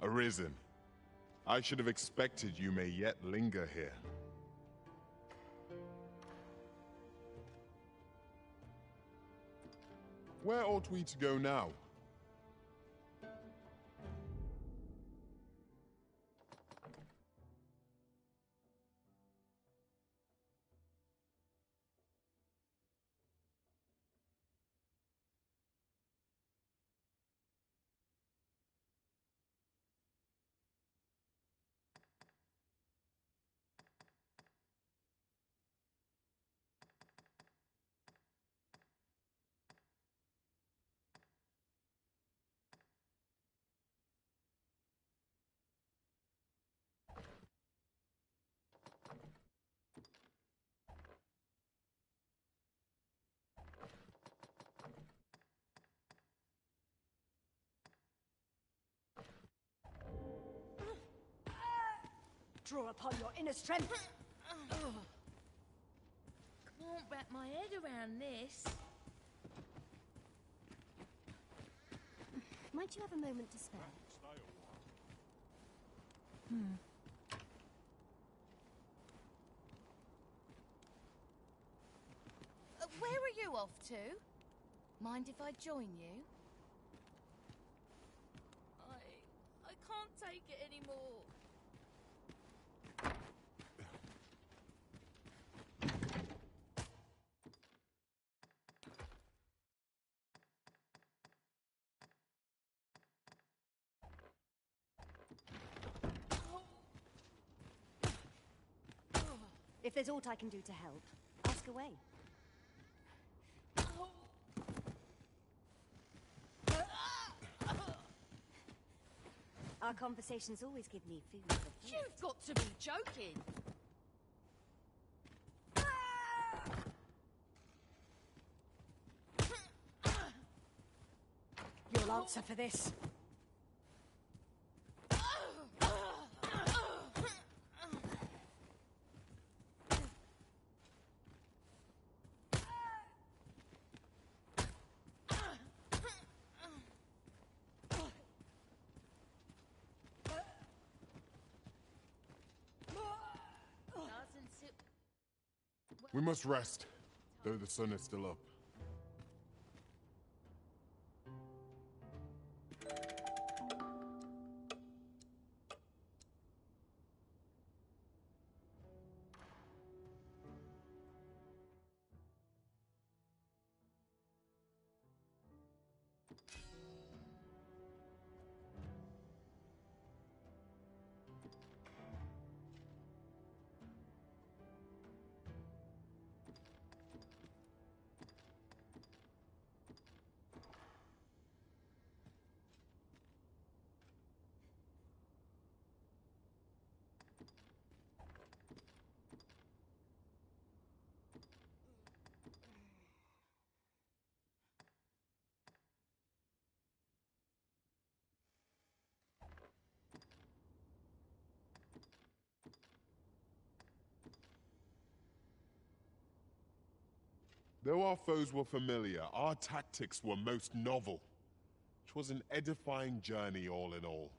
Arisen. I should have expected you may yet linger here. Where ought we to go now? Draw upon your inner strength. Can't wrap my head around this. Might you have a moment to spare? Where are you off to? Mind if I join you? I can't take it anymore. If there's aught I can do to help, ask away. Our conversations always give me food for thought. You've got to be joking. You'll answer for this. We must rest, though the sun is still up. Though our foes were familiar, our tactics were most novel. It was an edifying journey all in all.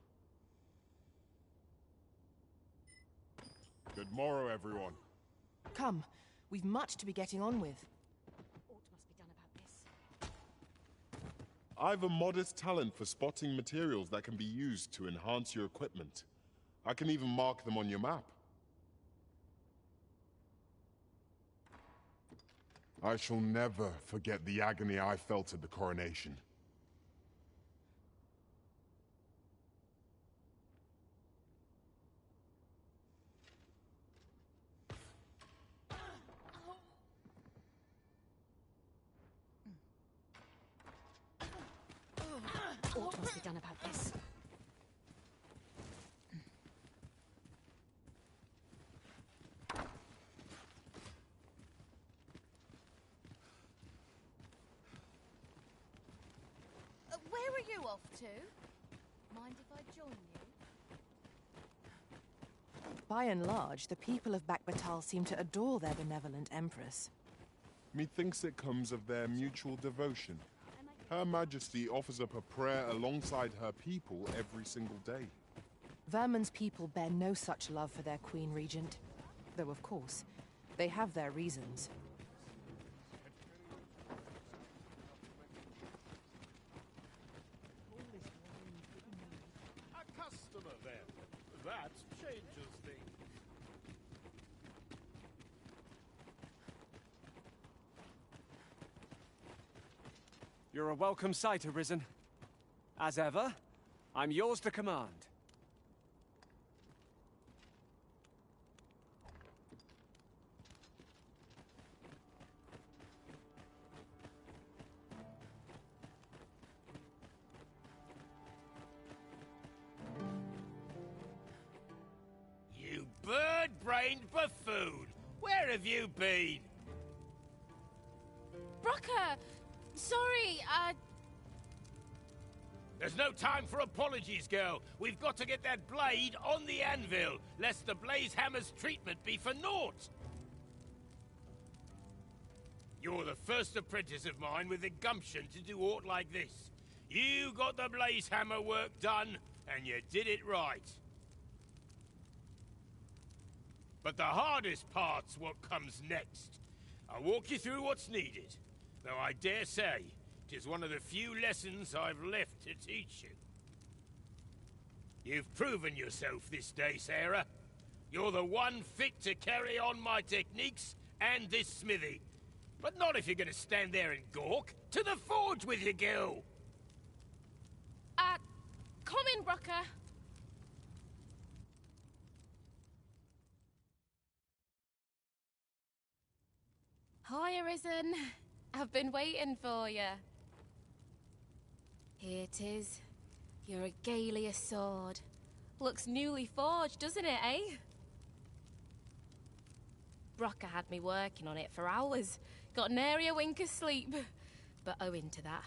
Good morrow, everyone. Come, we've much to be getting on with. Aught must be done about this. I've a modest talent for spotting materials that can be used to enhance your equipment. I can even mark them on your map. I shall never forget the agony I felt at the coronation. Aught must be done about this. Where are you off to? Mind if I join you? By and large, the people of Bakbatal seem to adore their benevolent empress. Methinks it comes of their mutual devotion. Her Majesty offers up a prayer alongside her people every single day. Vermin's people bear no such love for their Queen Regent. Though, of course, they have their reasons. A customer then. That changes things. You're a welcome sight, Arisen. As ever, I'm yours to command. You bird-brained buffoon! Where have you been? Brocker! Sorry, There's no time for apologies, girl. We've got to get that blade on the anvil, lest the blaze hammer's treatment be for naught. You're the first apprentice of mine with the gumption to do aught like this. You got the blaze hammer work done, and you did it right. But the hardest part's what comes next. I'll walk you through what's needed, though I dare say it is one of the few lessons I've left to teach you. You've proven yourself this day, Sarah. You're the one fit to carry on my techniques and this smithy. But not if you're gonna stand there and gawk. To the forge with you, girl! come in, Brocker. Hi, Arisen. I've been waiting for you. Here it is. Your regalia sword. Looks newly forged, doesn't it, eh? Brocker had me working on it for hours. Got nary a wink of sleep. But owing to that,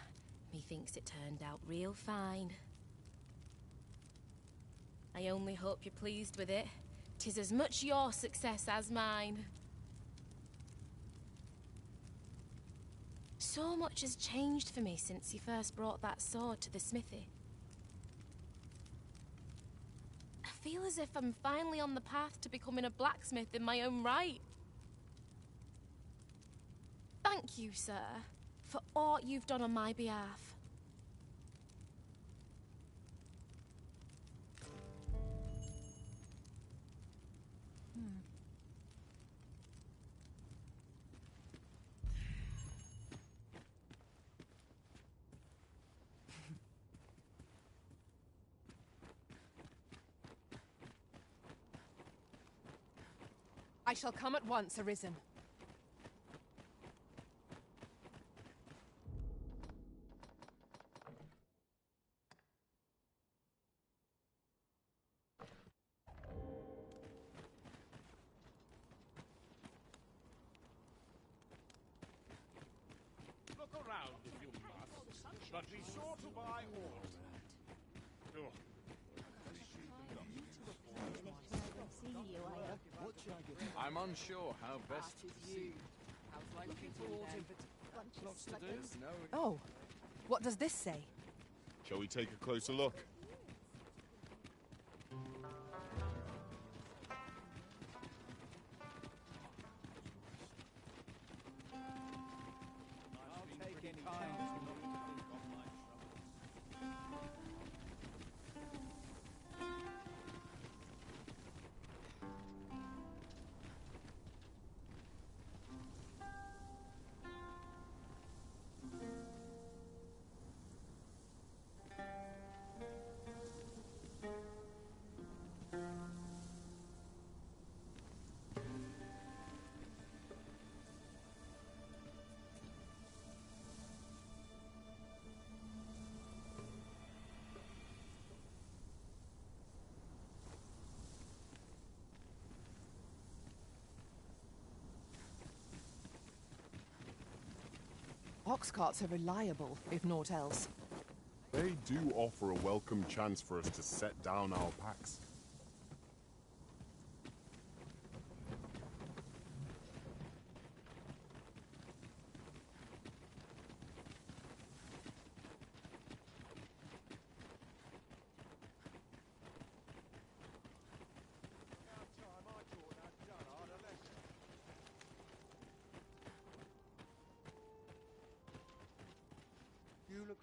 methinks it turned out real fine. I only hope you're pleased with it. 'Tis as much your success as mine. So much has changed for me since you first brought that sword to the smithy. I feel as if I'm finally on the path to becoming a blacksmith in my own right. Thank you, sir, for all you've done on my behalf. I shall come at once, Arisen. Look around if you must, but be sure to buy all. Oh. I'm unsure how best to proceed. Lots to do. No. Oh, what does this say? Shall we take a closer look? I'll take any kind. Ox carts are reliable, if naught else. They do offer a welcome chance for us to set down our packs.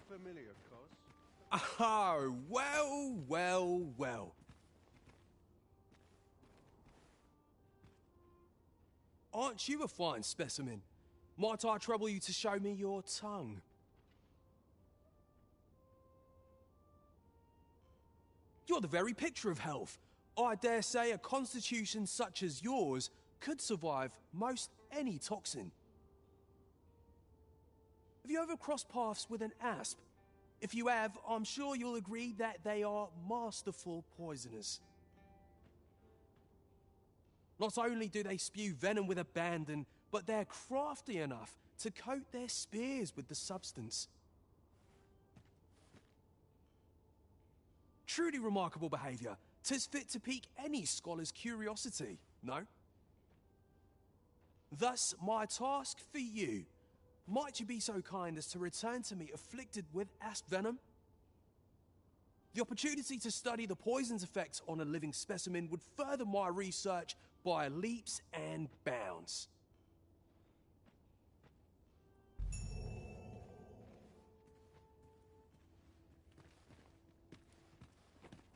familiar, Cos. Oh, well, well, well. Aren't you a fine specimen? Might I trouble you to show me your tongue? You're the very picture of health. I dare say a constitution such as yours could survive most any toxin. Have you ever crossed paths with an asp? If you have, I'm sure you'll agree that they are masterful poisoners. Not only do they spew venom with abandon, but they're crafty enough to coat their spears with the substance. Truly remarkable behaviour. 'Tis fit to pique any scholar's curiosity, no? Thus, my task for you. Might you be so kind as to return to me afflicted with asp venom? The opportunity to study the poison's effects on a living specimen would further my research by leaps and bounds.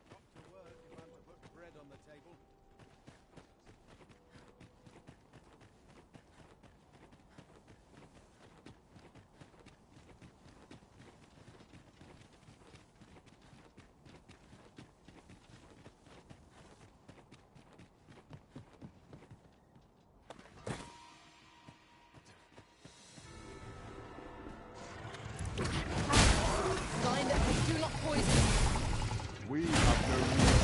Not a word if I'm to put bread on the table. Sign that they do not poison. We have no well done.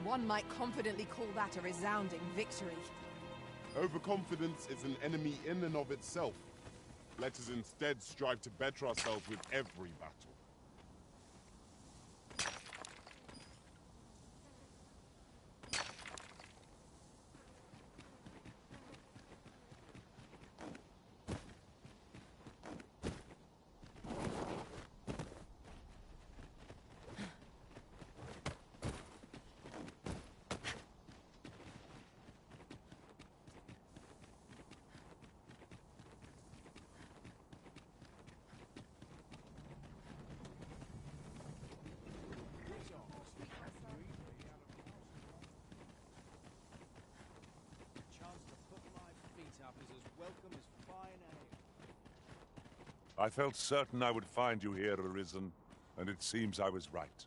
One might confidently call that a resounding victory. Overconfidence is an enemy in and of itself. Let us instead strive to better ourselves with every battle. Chance to put my feet up is as welcome as fine ale. I felt certain I would find you here, Arisen, and it seems I was right.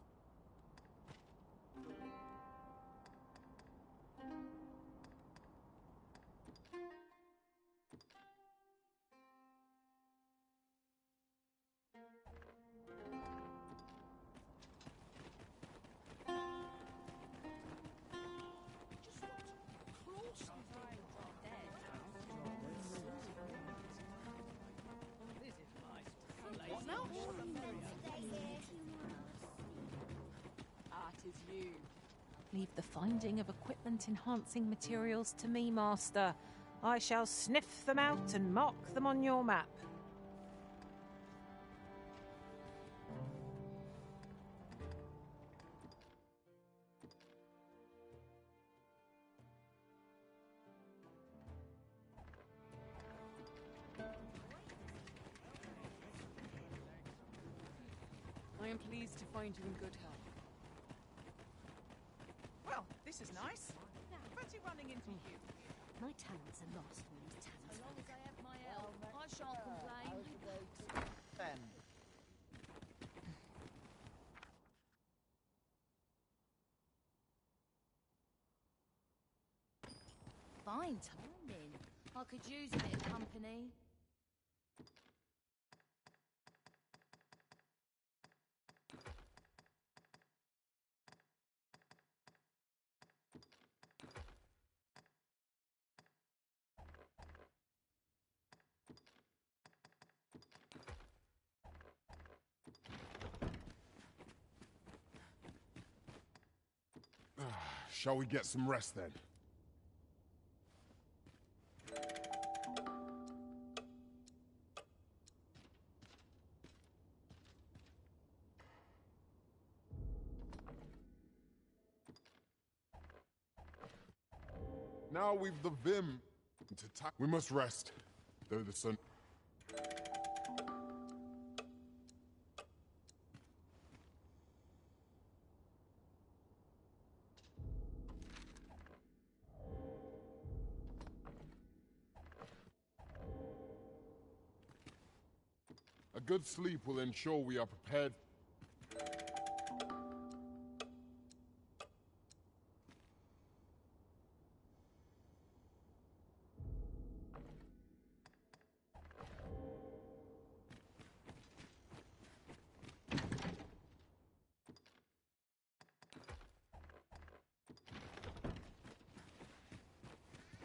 Art is you. Leave the finding of equipment-enhancing materials to me, Master. I shall sniff them out and mark them on your map. I am pleased to find you in good health. Well, this is nice. Fancy running into you. My talents are lost when these talents. As long as I have my help, I shan't complain. Ben. Fine timing. I could use a bit of company. Shall we get some rest then? Now we've the vim to tack. We must rest, though the sun. A good sleep will ensure we are prepared.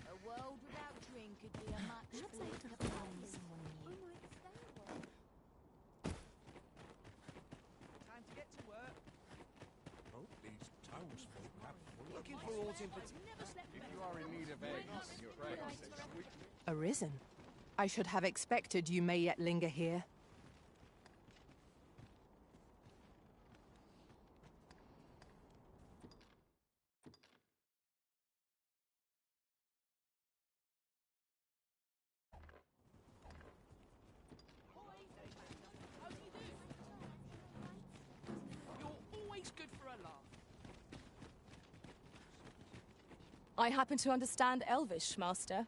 A world without drink could be a much bleaker place. Time to get to work. Oh, these townsfolk have looking for all in If you are in need of eggs, your eggs are sweet. Arisen? I should have expected you may yet linger here. You're always good for a laugh. I happen to understand Elvish, Master.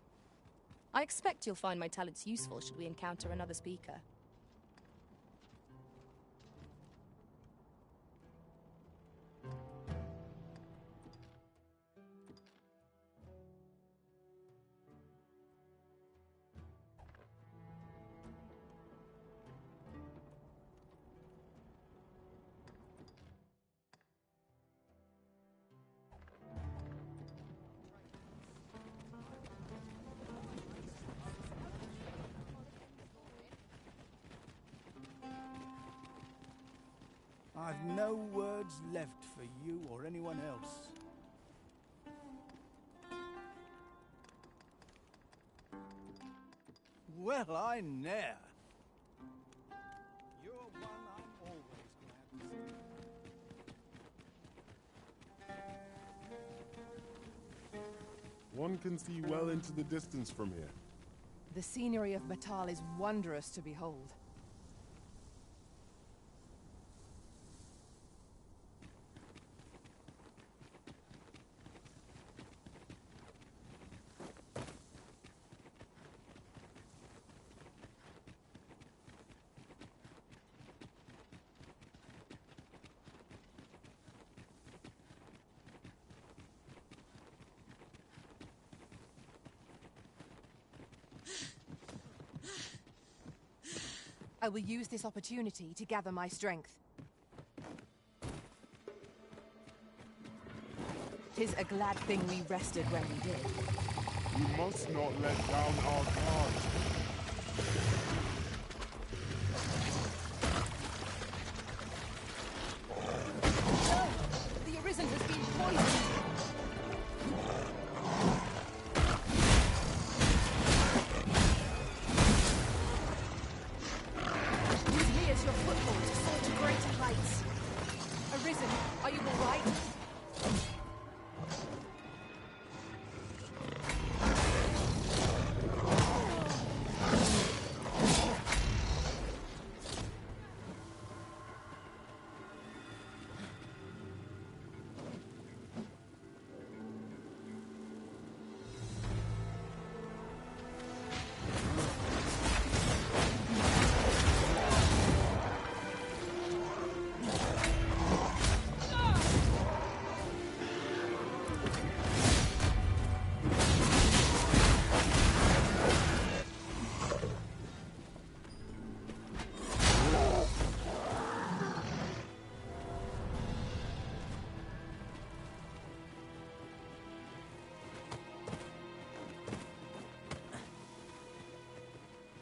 I expect you'll find my talents useful should we encounter another speaker. I've no words left for you or anyone else. Well, I ne'er. You're one I'm always glad to see. One can see well into the distance from here. The scenery of Batal is wondrous to behold. I will use this opportunity to gather my strength. 'Tis a glad thing we rested when we did. We must not let down our guard. No! The Arisen has been poisoned!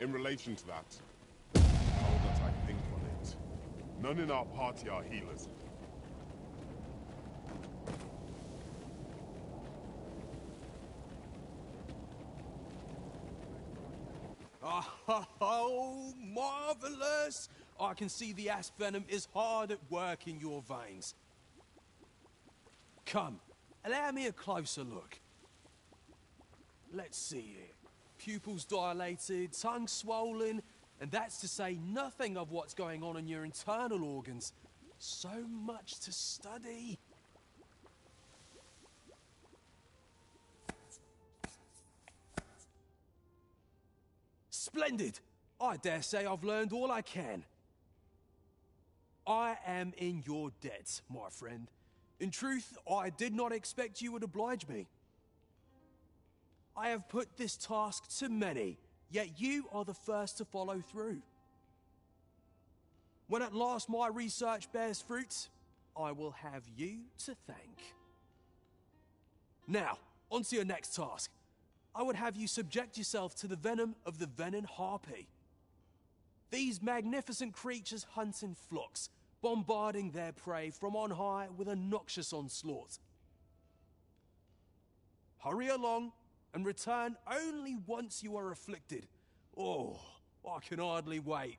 In relation to that, now that I think on it, none in our party are healers. Oh, marvelous! I can see the asp venom is hard at work in your veins. Come, allow me a closer look. Let's see here. Pupils dilated, tongue swollen, and that's to say nothing of what's going on in your internal organs. So much to study. Splendid! I dare say I've learned all I can. I am in your debt, my friend. In truth, I did not expect you would oblige me. I have put this task to many, yet you are the first to follow through. When at last my research bears fruit, I will have you to thank. Now, on to your next task. I would have you subject yourself to the venom of the venom harpy. These magnificent creatures hunt in flocks, bombarding their prey from on high with a noxious onslaught. Hurry along and return only once you are afflicted. Oh, I can hardly wait.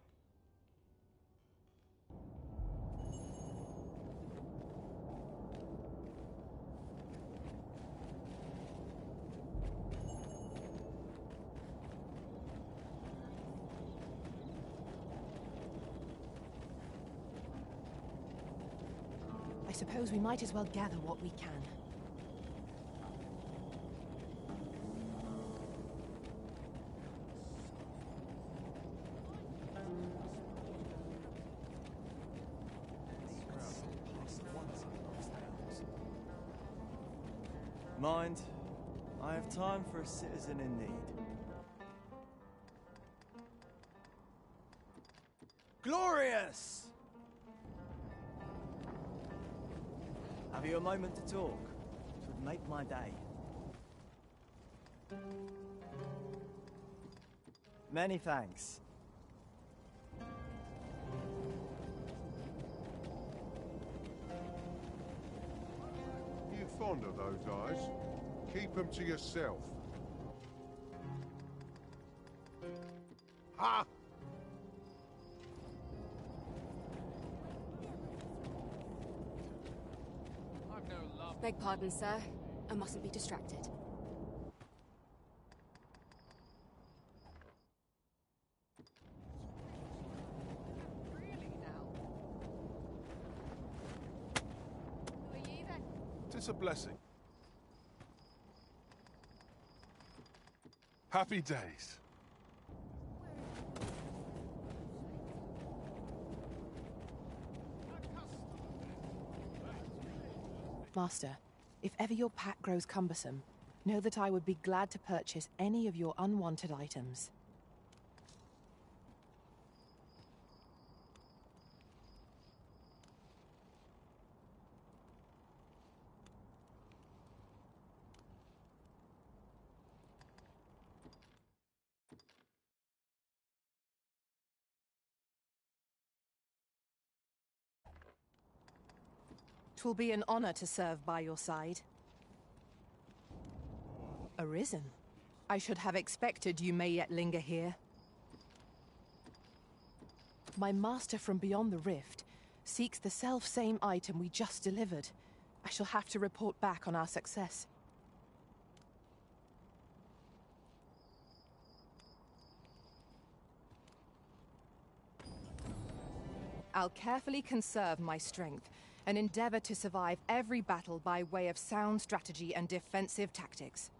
I suppose we might as well gather what we can. Mind, I have time for a citizen in need. Glorious! Have you a moment to talk? It would make my day. Many thanks. You fond of those eyes? Keep them to yourself. Ha! Beg pardon, sir. I mustn't be distracted. Tis a blessing. Happy days. Master, if ever your pack grows cumbersome, know that I would be glad to purchase any of your unwanted items. Twill be an honor to serve by your side. Arisen. I should have expected you may yet linger here. My master from beyond the rift seeks the self-same item we just delivered. I shall have to report back on our success. I'll carefully conserve my strength and endeavor to survive every battle by way of sound strategy and defensive tactics.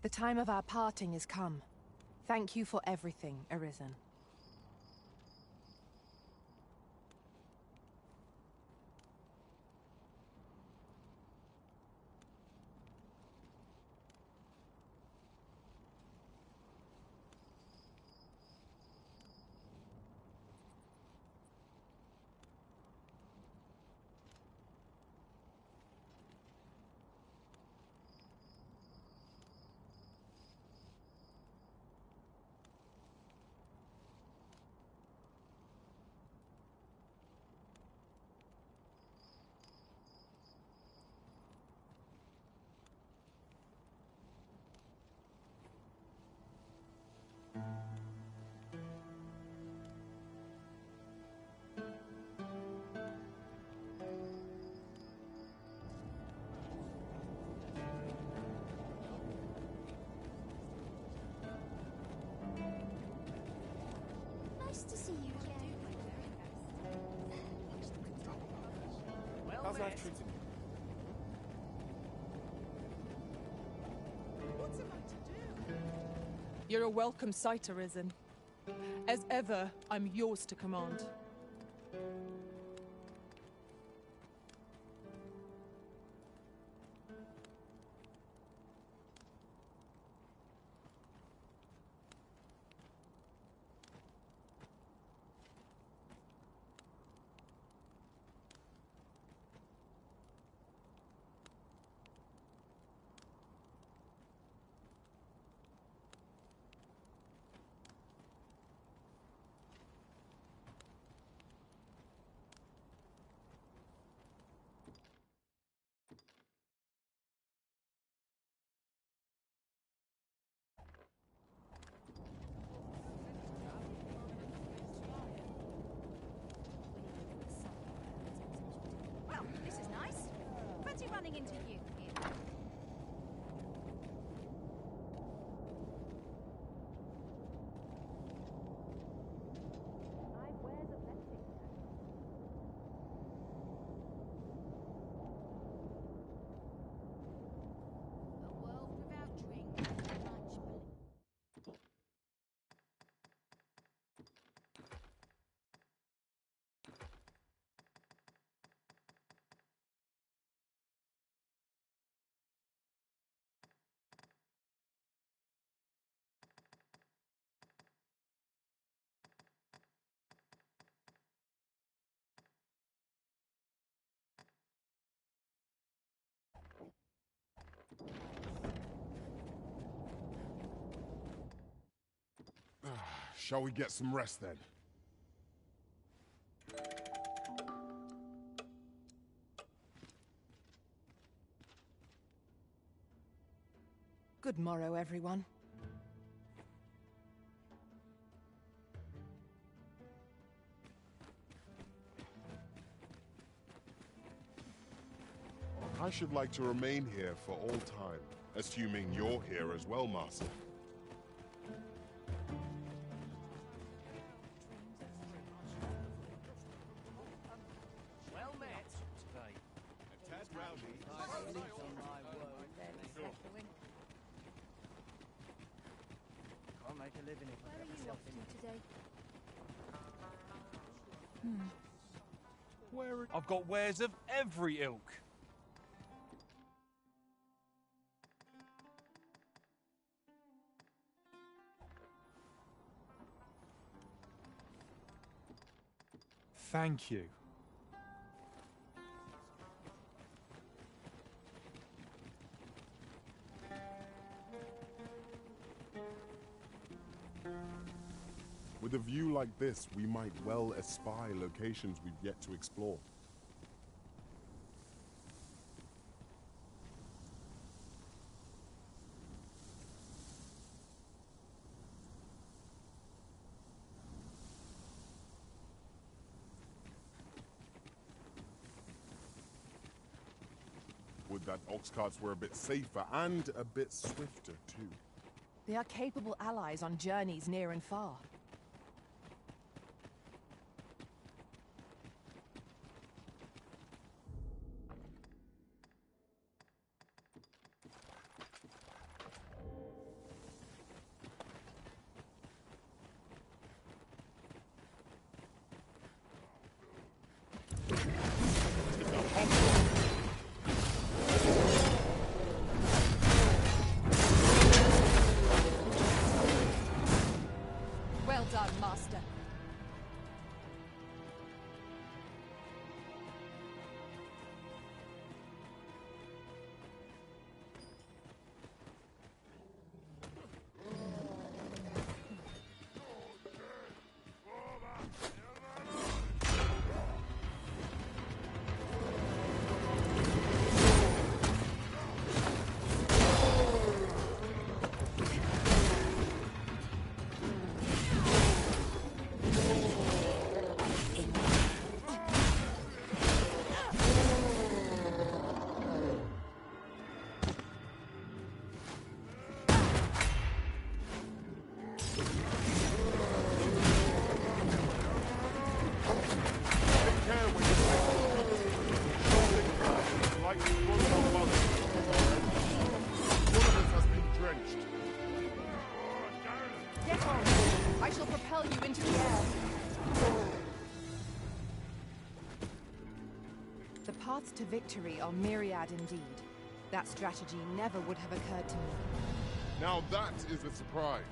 The time of our parting is come. Thank you for everything, Arisen. as I've treated you. What's am I to do? You're a welcome sight, Arisen. As ever, I'm yours to command. Well, this is nice. Fancy running into you here. YHWH aplenty. A world without drink, much bliss. Shall we get some rest then? Good morrow, everyone. I should like to remain here for all time, assuming you're here as well, Master. Well met. Today. A tad rowdy. Can't make a living if I Where get are you myself off in. to today? I've got wares of every ilk. Thank you. With a view like this, we might well espy locations we've yet to explore. Would that ox carts were a bit safer and a bit swifter too. They are capable allies on journeys near and far. paths to victory are myriad indeed. That strategy never would have occurred to me. Now that is a surprise.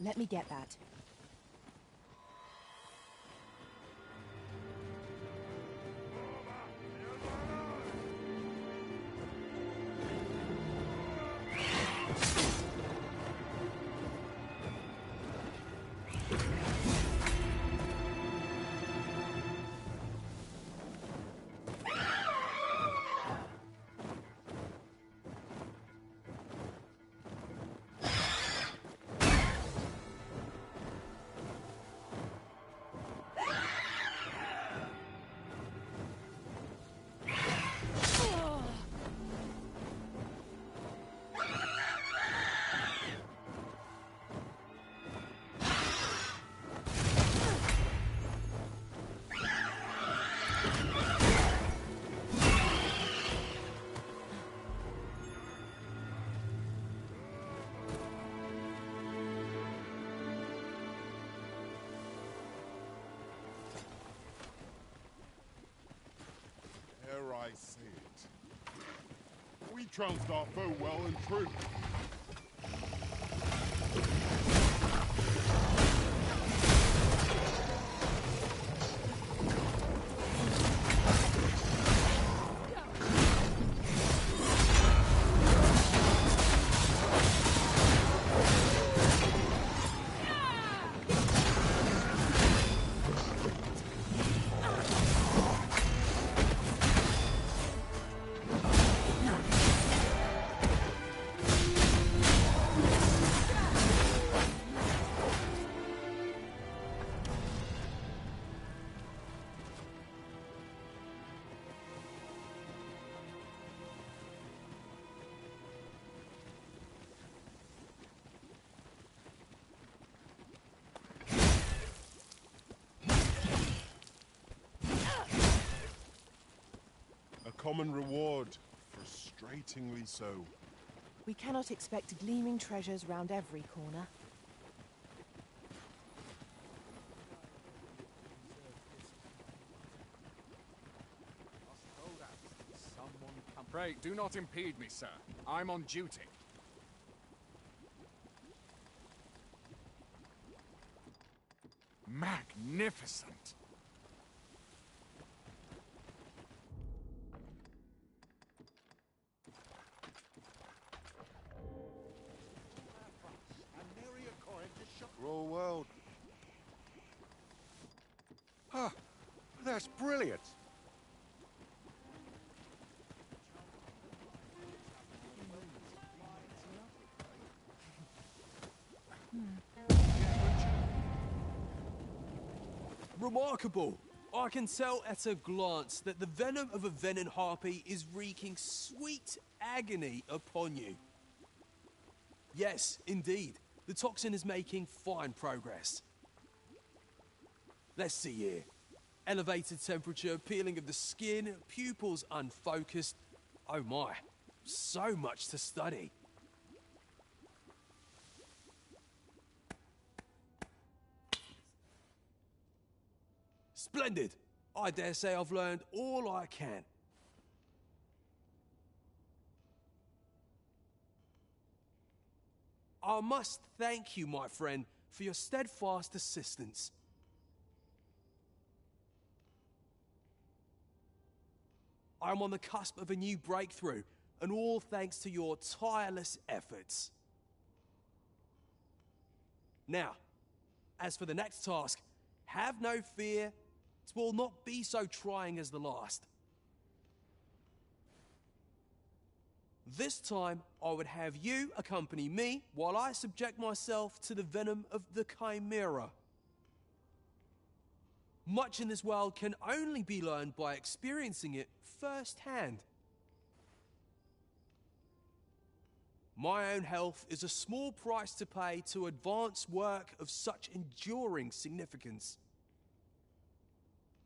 Let me get that. I see it. We trounced our foe well and true. Common reward, frustratingly so. We cannot expect gleaming treasures round every corner. Pray, do not impede me, sir. I'm on duty. Magnificent! Raw world. Ah, that's brilliant. Remarkable! I can tell at a glance that the venom of a venom harpy is wreaking sweet agony upon you. Yes, indeed. The toxin is making fine progress. Let's see here. Elevated temperature, peeling of the skin, pupils unfocused. Oh my, so much to study. Splendid! I dare say I've learned all I can. I must thank you, my friend, for your steadfast assistance. I'm on the cusp of a new breakthrough, and all thanks to your tireless efforts. Now, as for the next task, have no fear. It will not be so trying as the last. This time, I would have you accompany me while I subject myself to the venom of the Chimera. Much in this world can only be learned by experiencing it firsthand. My own health is a small price to pay to advance work of such enduring significance.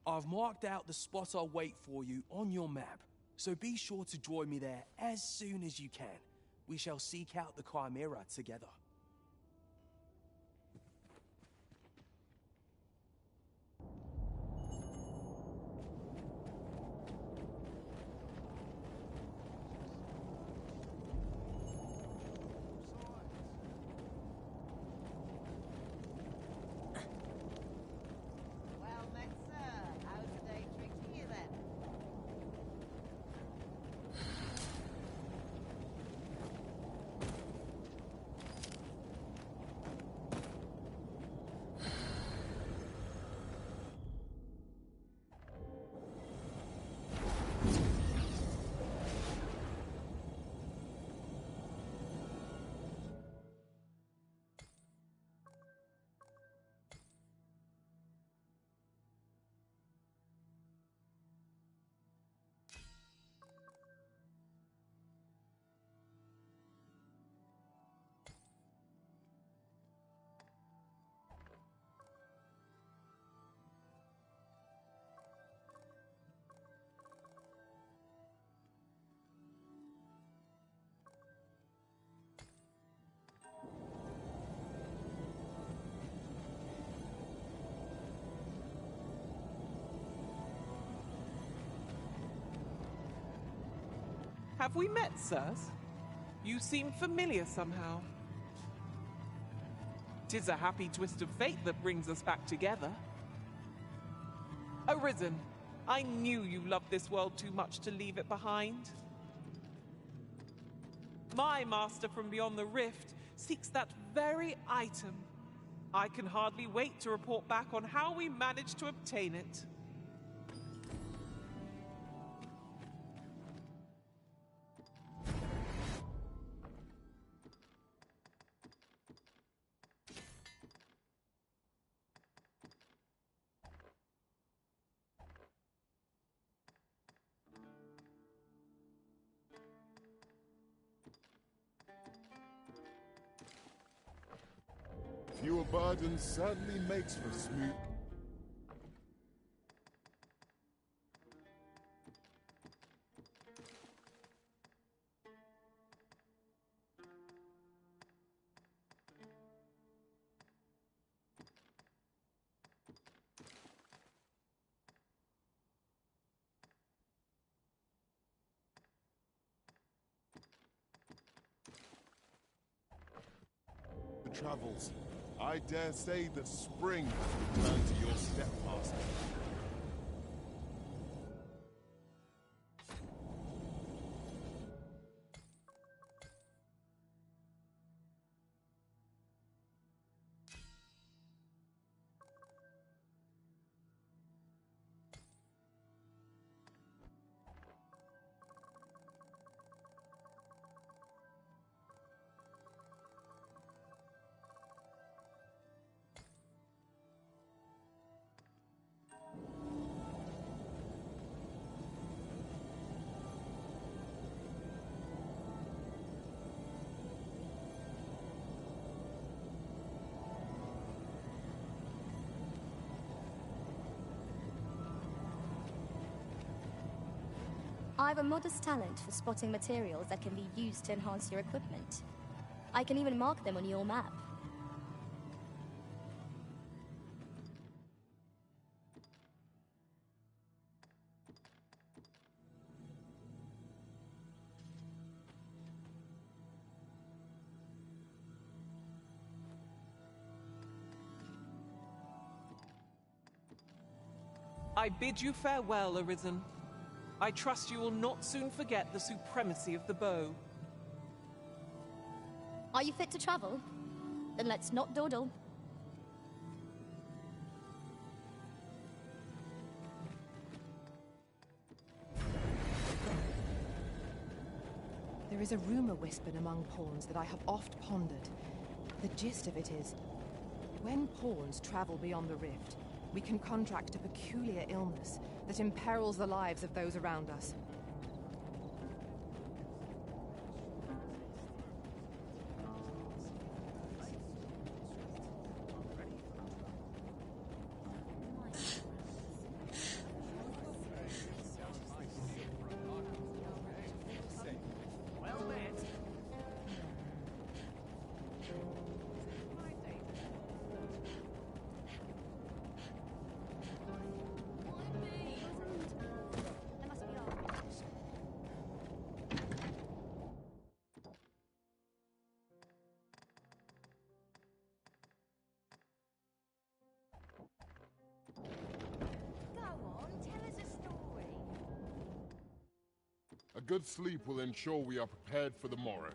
I've marked out the spot I'll wait for you on your map. So be sure to join me there as soon as you can. We shall seek out the Chimera together. Well met, sir. How's the day treating you then? Have we met, sirs? You seem familiar somehow. 'Tis a happy twist of fate that brings us back together. Arisen, I knew you loved this world too much to leave it behind. My master from beyond the rift seeks that very item. I can hardly wait to report back on how we managed to obtain it. Fewer burdens certainly makes for smooth. The travels. I dare say the spring has returned to your stepmaster. I have a modest talent for spotting materials that can be used to enhance your equipment. I can even mark them on your map. I bid you farewell, Arisen. I trust you will not soon forget the supremacy of the bow. Are you fit to travel? Then let's not dawdle. There is a rumor whispered among pawns that I have oft pondered. The gist of it is, when pawns travel beyond the rift, we can contract a peculiar illness that imperils the lives of those around us. good sleep will ensure we are prepared for the morrow.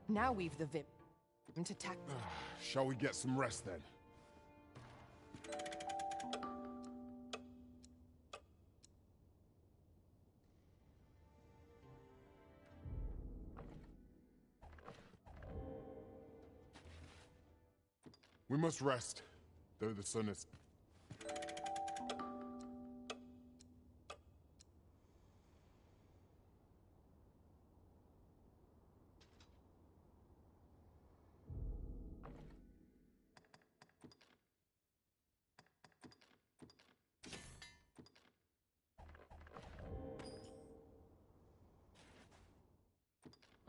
Now we've the vim to tackle. Shall we get some rest then? We must rest, though the sun is...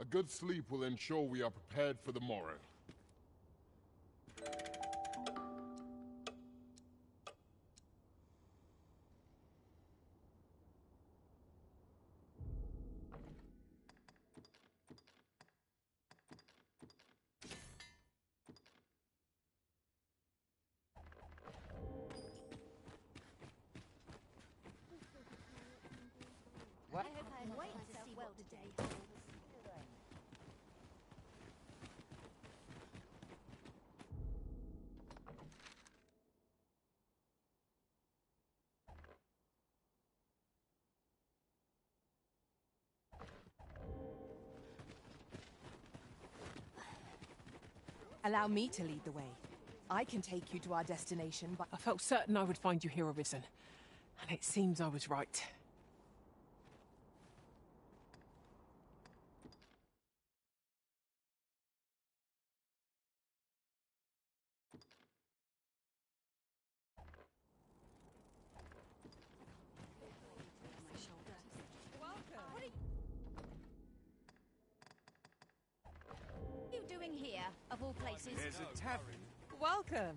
A good sleep will ensure we are prepared for the morrow. I hope I wait to see what the day holds. Allow me to lead the way. I can take you to our destination, but... I felt certain I would find you here, Arisen. And it seems I was right. What are you doing here, of all places? There's a tavern. Welcome.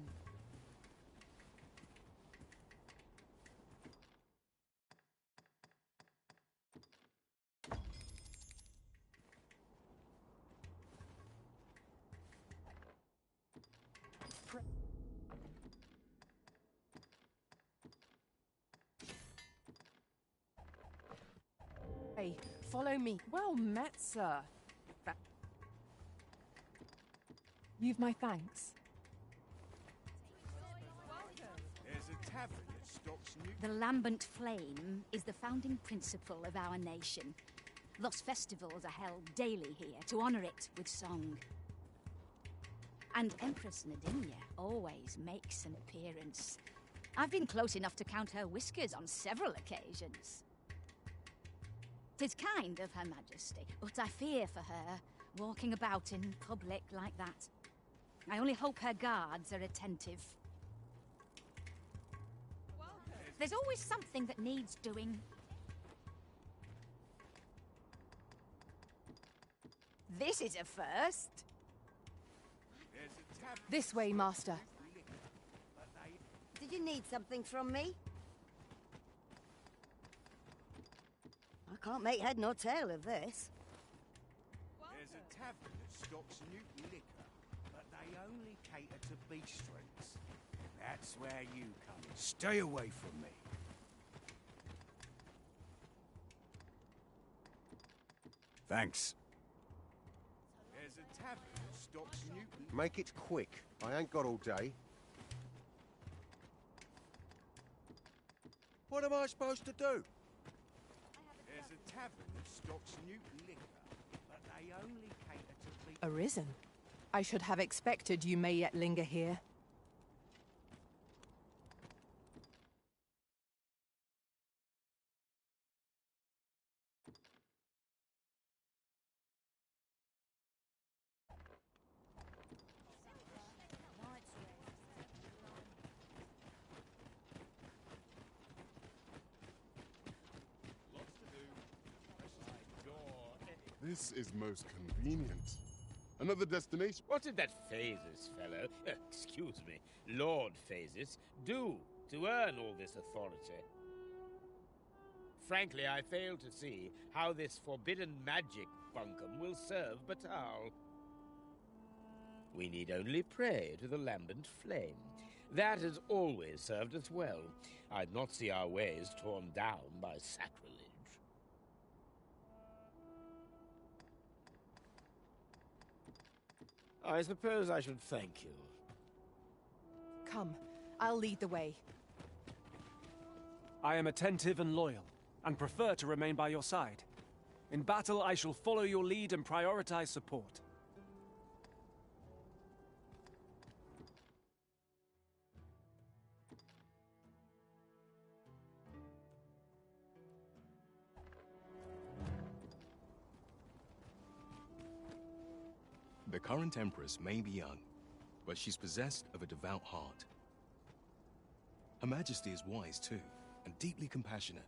Hey, follow me. Well met, sir. You've my thanks. There's a tavern that stocks new... The lambent flame is the founding principle of our nation. Thus festivals are held daily here to honor it with song. And Empress Nadinia always makes an appearance. I've been close enough to count her whiskers on several occasions. 'Tis kind of Her Majesty, but I fear for her, walking about in public like that. I only hope her guards are attentive. There's always something that needs doing. This is a first. This way, Master. Did you need something from me? I can't make head nor tail of this. There's a tavern that stocks new liquor, but they only cater to beastrons. That's where you come in. Stay away from me. Thanks. There's a tavern that stocks new... Make it quick. I ain't got all day. What am I supposed to do? There's a tavern that stocks new liquor, but they only cater to beastrons. Arisen. I should have expected you may yet linger here. This is most convenient. Another destination? What did that Phases fellow, excuse me, Lord Phases, do to earn all this authority? Frankly, I fail to see how this forbidden magic bunkum will serve Batal. We need only pray to the lambent flame. That has always served us well. I'd not see our ways torn down by sacrilege. I suppose I should thank you. Come, I'll lead the way. I am attentive and loyal, and prefer to remain by your side. In battle, I shall follow your lead and prioritize support. The current Empress may be young, but she's possessed of a devout heart. Her Majesty is wise too, and deeply compassionate,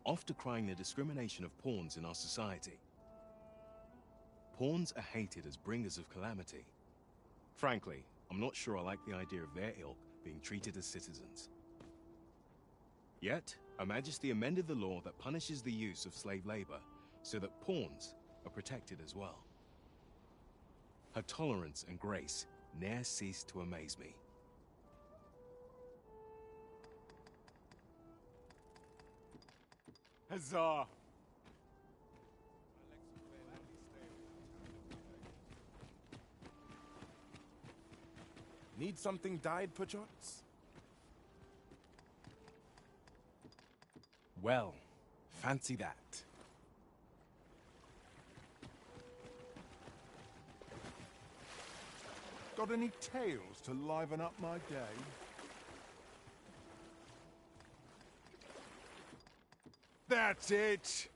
oft decrying the discrimination of pawns in our society. Pawns are hated as bringers of calamity. Frankly, I'm not sure I like the idea of their ilk being treated as citizens. Yet, Her Majesty amended the law that punishes the use of slave labor, so that pawns are protected as well. Her tolerance and grace ne'er cease to amaze me. Huzzah! Need something dyed, perchance? Well, fancy that. Got any tales to liven up my day? That's it!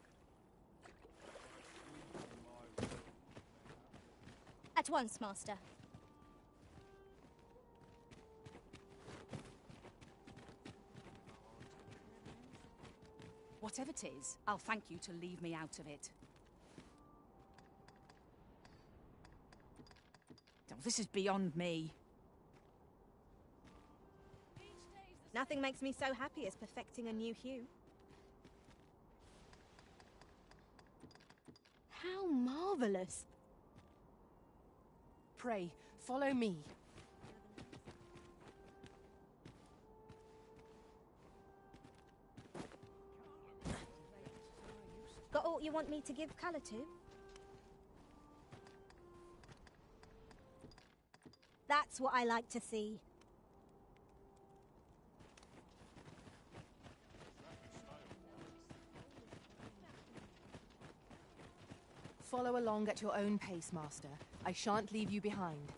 At once, Master. Whatever it is, I'll thank you to leave me out of it. Oh, this is beyond me. Nothing makes me so happy as perfecting a new hue. How marvelous! Pray, follow me. Got all you want me to give colour to? That's what I like to see. Follow along at your own pace, Master. I shan't leave you behind.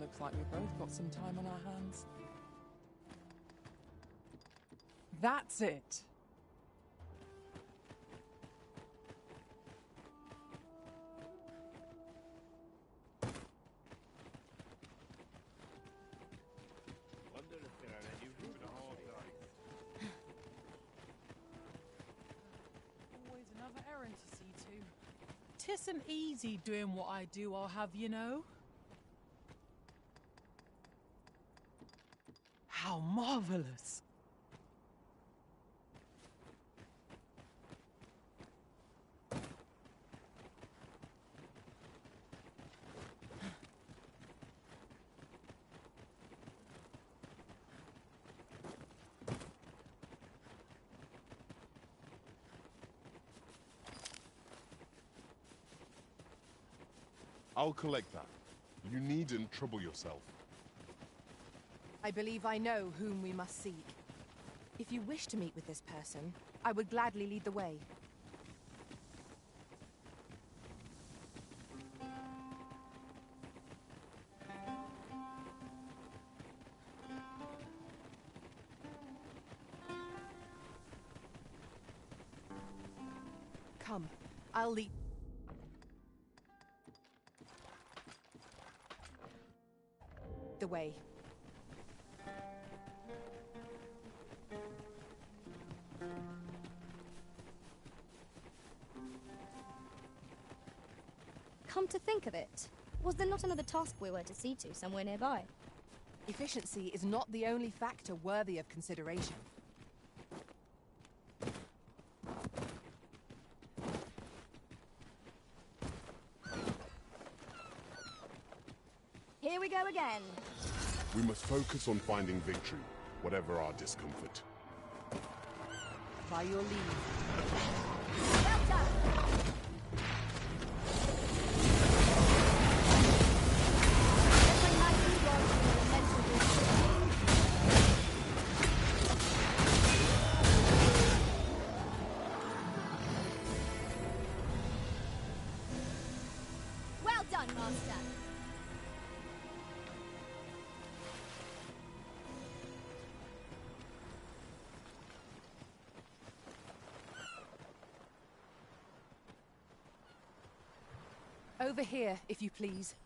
Looks like we've both got some time on our hands. That's it. Wonder if there are any room to hold on. Always another errand to see to. Tisn't easy doing what I do, I'll have you know. How marvelous! I'll collect that. You needn't trouble yourself. I believe I know whom we must seek. If you wish to meet with this person, I would gladly lead the way. Come, I'll lead... the way. Come to think of it, was there not another task we were to see to somewhere nearby? Efficiency is not the only factor worthy of consideration. Here we go again. We must focus on finding victory, whatever our discomfort. By your leave. Well done! Well done, Master. Over here, if you please.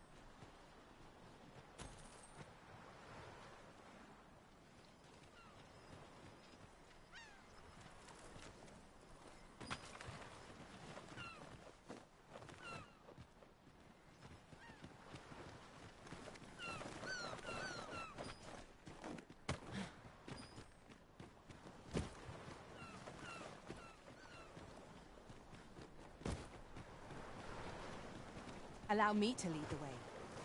Allow me to lead the way.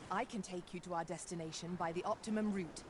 I can take you to our destination by the optimum route.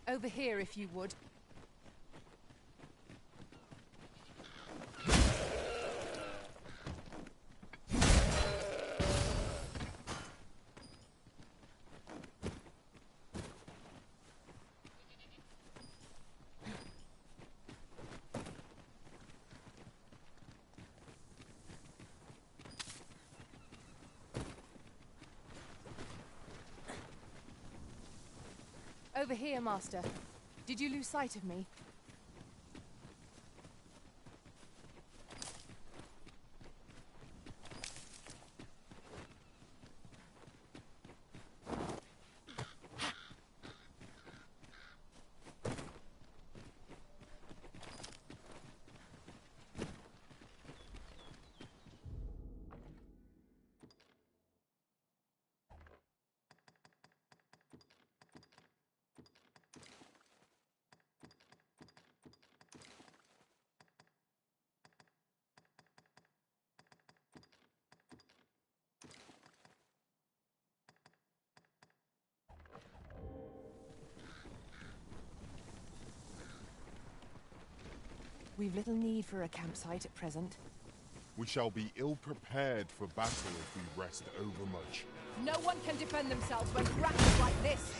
Over here, if you would. Over here, Master. Did you lose sight of me? We've little need for a campsite at present. We shall be ill-prepared for battle if we rest overmuch. No one can defend themselves when grappled like this!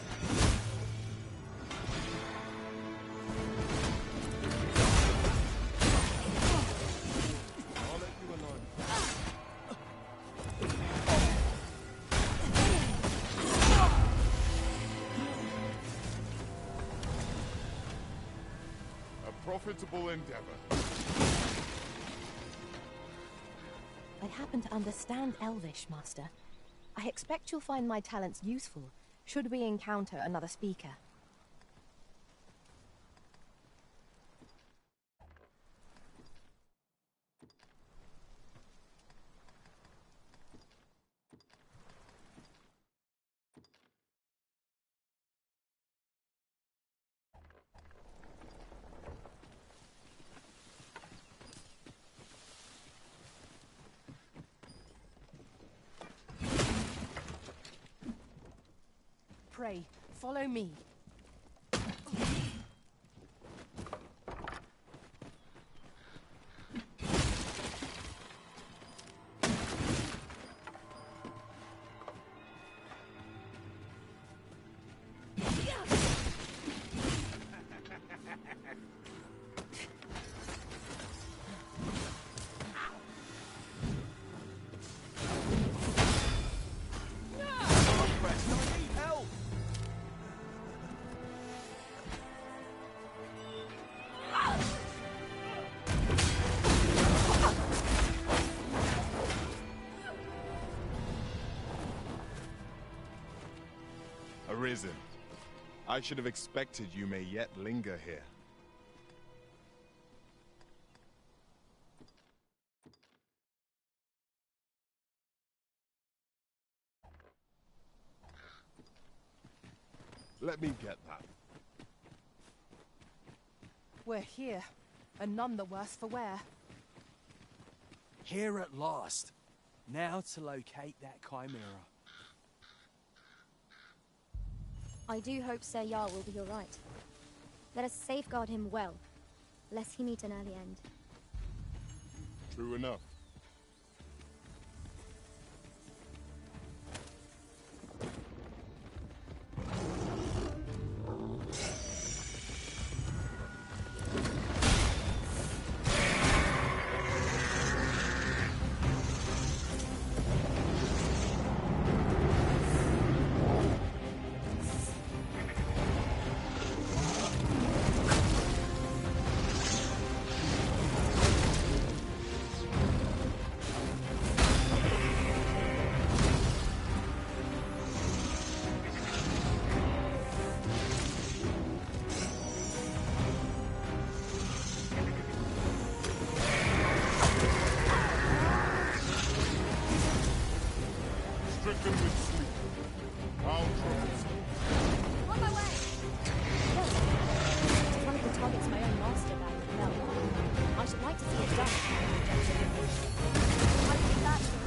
I'll let you alone. A profitable endeavor. I happen to understand Elvish, Master. I expect you'll find my talents useful, should we encounter another speaker. prey. Follow me. Arisen. I should have expected you may yet linger here. Let me get that. We're here, and none the worse for wear. Here at last. Now to locate that chimera. I do hope Sir Yar will be alright. Let us safeguard him well, lest he meet an early end. True enough. Stricken with sleep. How troublesome. On my way! Yes. One of the targets my own master bag fell. I should like to see it done. I think that will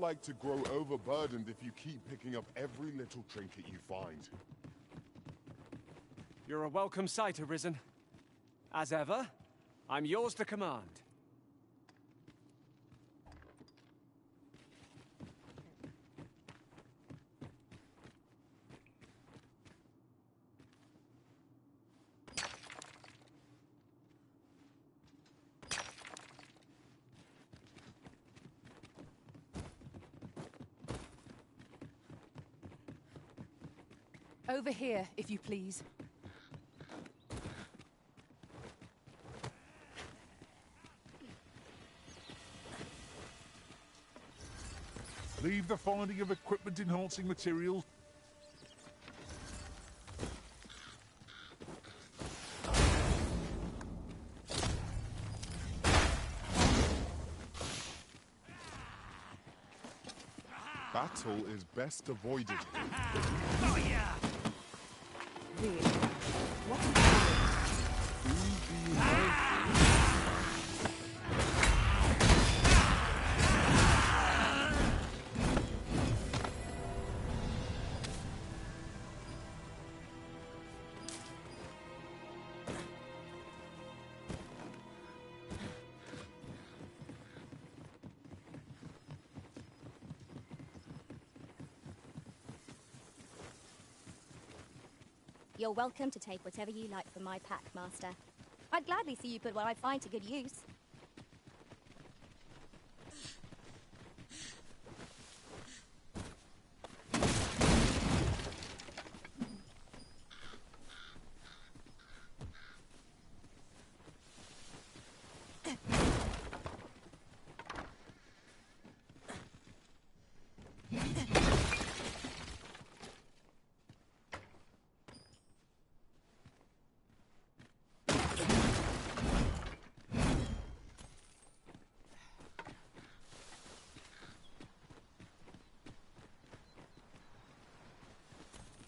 like to grow overburdened if you keep picking up every little trinket you find. You're a welcome sight, Arisen. As ever, I'm yours to command. Over here, if you please. Leave the finding of equipment-enhancing materials. Battle is best avoided. Really? What You're welcome to take whatever you like from my pack, Master. I'd gladly see you put what I find to good use.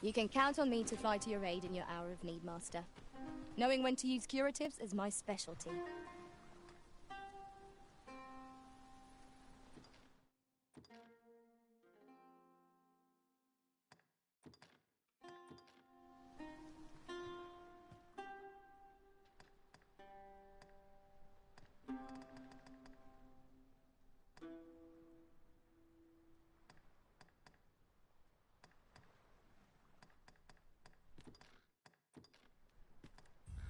You can count on me to fly to your aid in your hour of need, Master. Knowing when to use curatives is my specialty.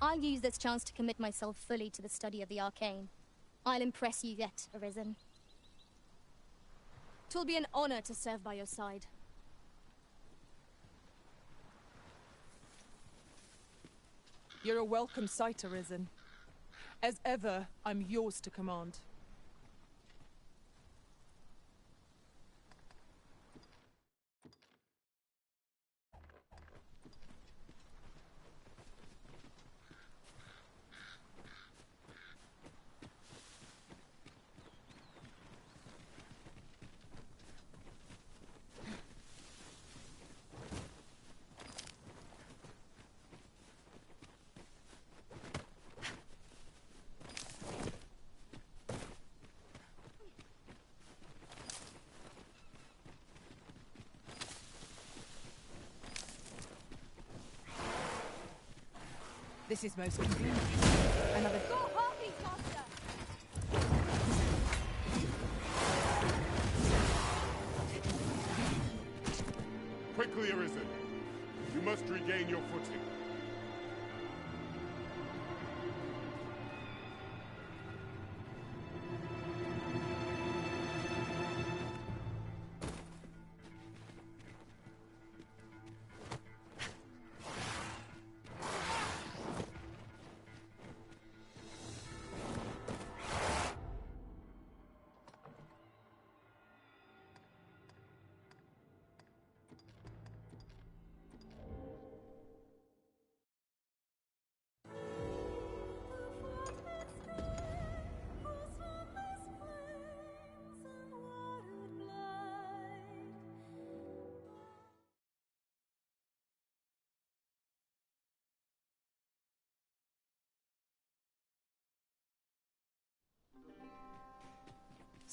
I'll use this chance to commit myself fully to the study of the arcane. I'll impress you yet, Arisen. 'Twill be an honor to serve by your side. You're a welcome sight, Arisen. As ever, I'm yours to command. This is most convenient. Another... Go Harpies, Master! Quickly, Arisen. You must regain your footing.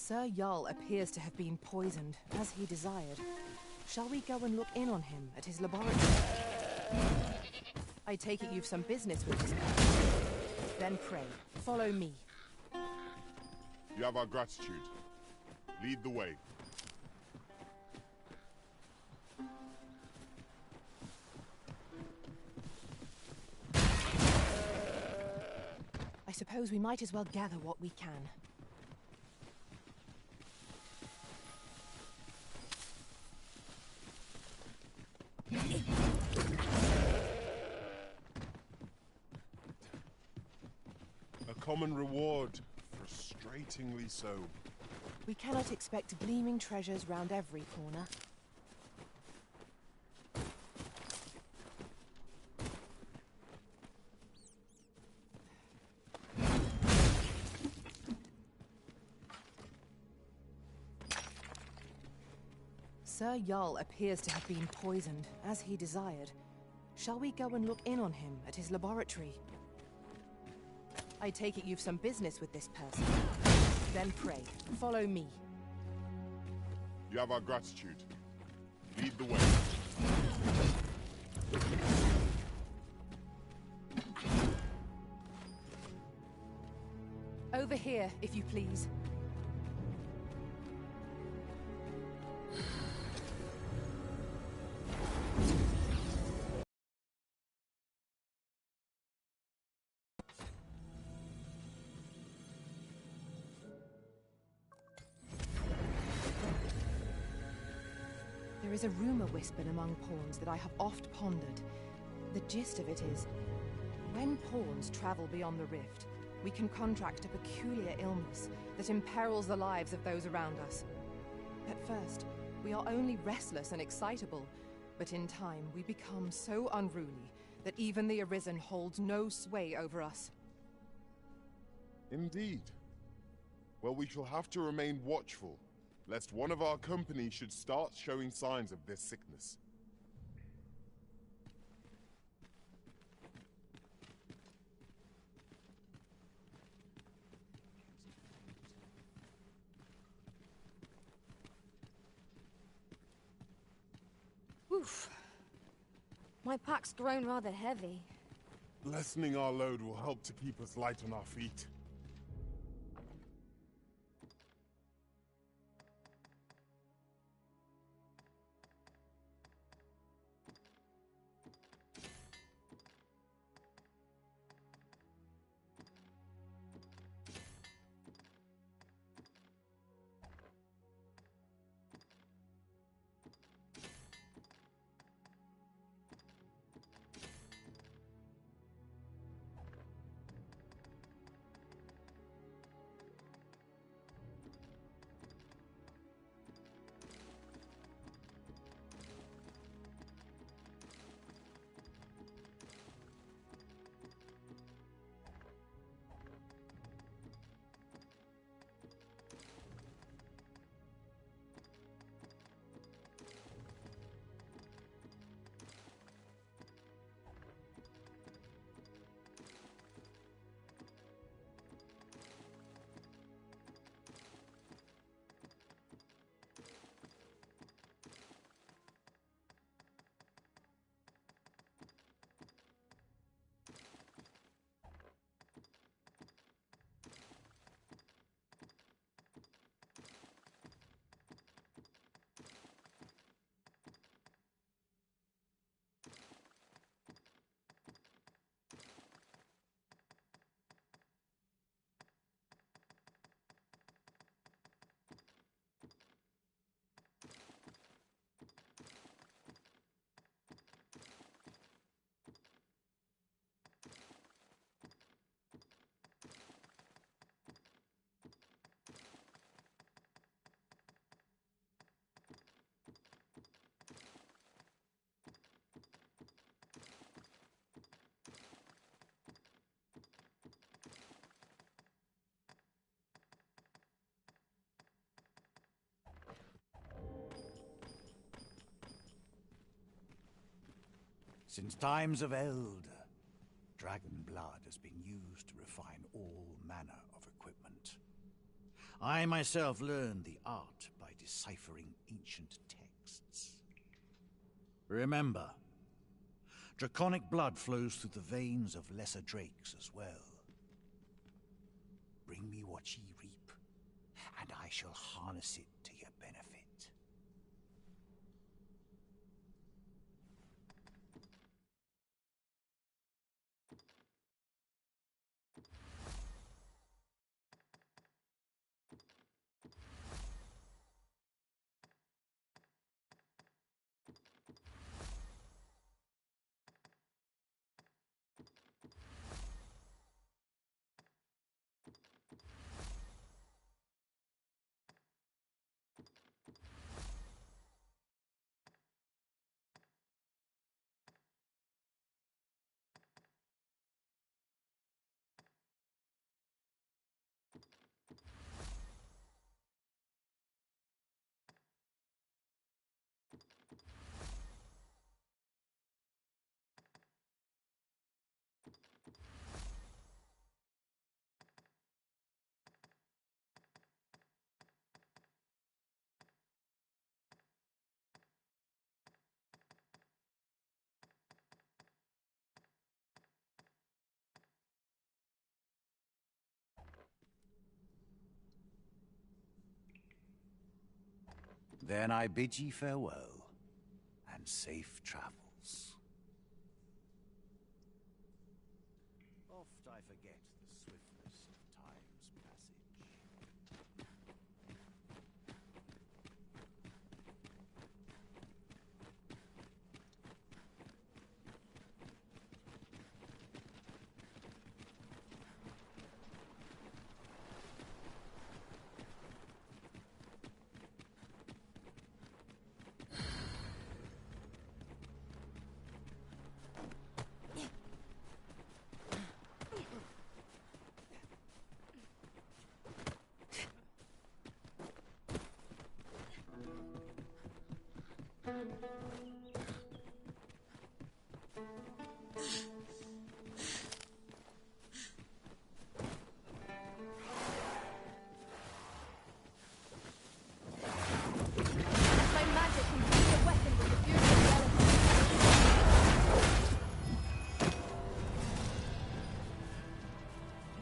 Sir Jarl appears to have been poisoned, as he desired. Shall we go and look in on him at his laboratory? I take it you've some business with this person. Then pray, follow me. You have our gratitude. Lead the way. I suppose we might as well gather what we can. A common reward, frustratingly so. We cannot expect gleaming treasures round every corner. Sir Jarl appears to have been poisoned, as he desired. Shall we go and look in on him at his laboratory? I take it you've some business with this person. Then pray, follow me. You have our gratitude. Lead the way. Over here, if you please. There is a rumor whispered among pawns that I have oft pondered. The gist of it is, when pawns travel beyond the rift, we can contract a peculiar illness that imperils the lives of those around us. At first, we are only restless and excitable, but in time we become so unruly that even the Arisen holds no sway over us. Indeed. Well, we shall have to remain watchful, lest one of our company should start showing signs of this sickness. Oof. My pack's grown rather heavy. Lessening our load will help to keep us light on our feet. Since times of eld, dragon blood has been used to refine all manner of equipment. I myself learned the art by deciphering ancient texts. Remember, draconic blood flows through the veins of lesser drakes as well. Bring me what ye reap, and I shall harness it to your benefit. Then I bid ye farewell, and safe travels. Oft I forget the swiftness of time's passage.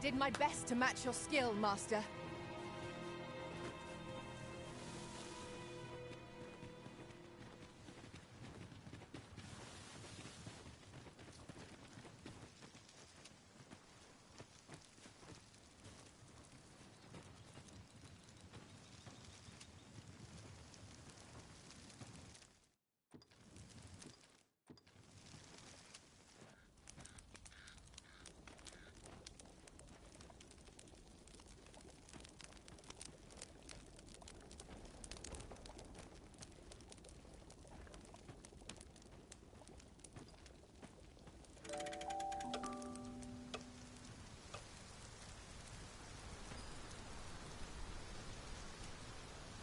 Did my best to match your skill, Master.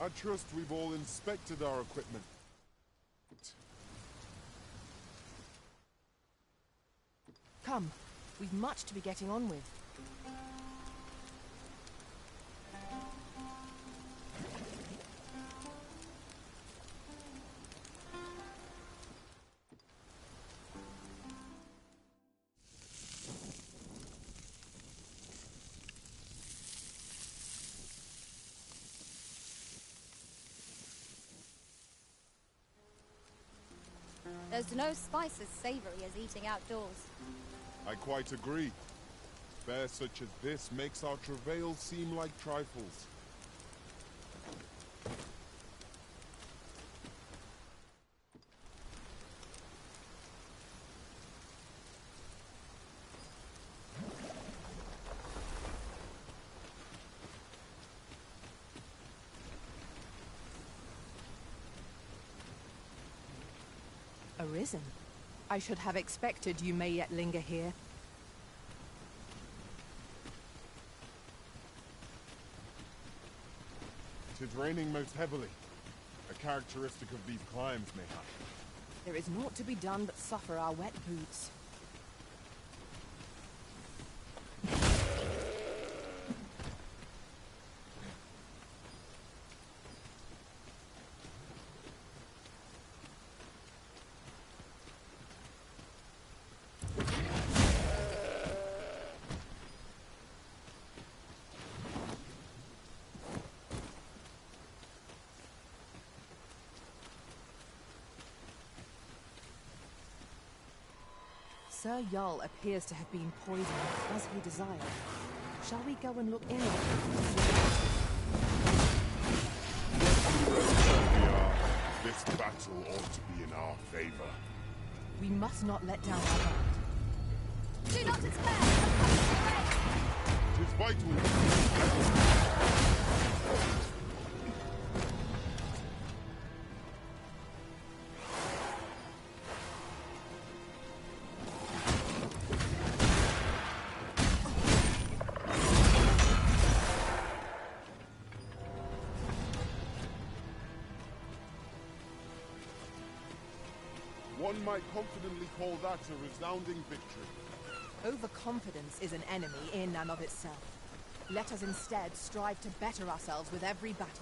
I trust we've all inspected our equipment. Come, we've much to be getting on with. There's no spice as savory as eating outdoors. I quite agree. Fare such as this makes our travails seem like trifles. Arisen? I should have expected you may yet linger here. It is raining most heavily. A characteristic of these climes, mayhap. There is naught to be done but suffer our wet boots. Sir Jarl appears to have been poisoned as he desired. Shall we go and look in? This battle ought to be in our favor. We must not let down our guard. Do not despair! It is vital. One might confidently call that a resounding victory. Overconfidence is an enemy in and of itself. Let us instead strive to better ourselves with every battle.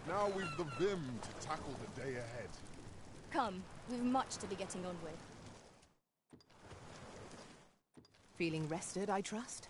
Now we've the vim to tackle the day ahead. Come, we've much to be getting on with. Feeling rested, I trust?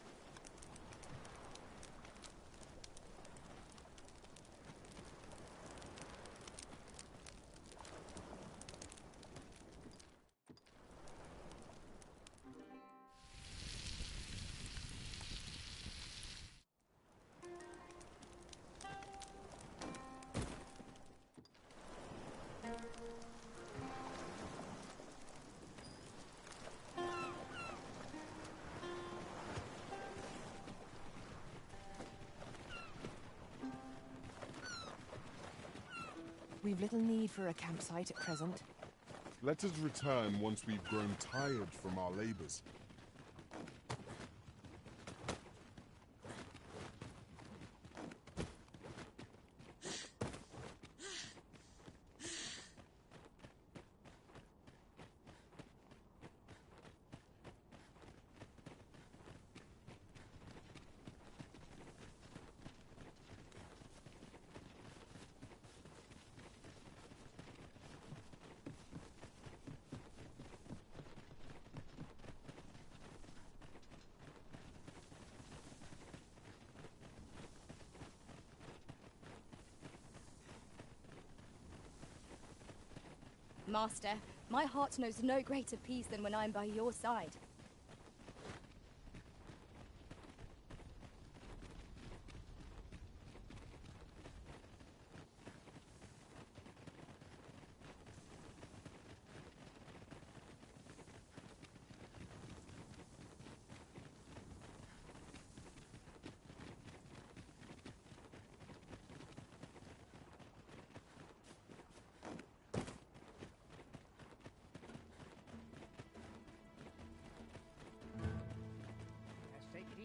We've little need for a campsite at present. Let us return once we've grown tired from our labors. Master, my heart knows no greater peace than when I am by your side.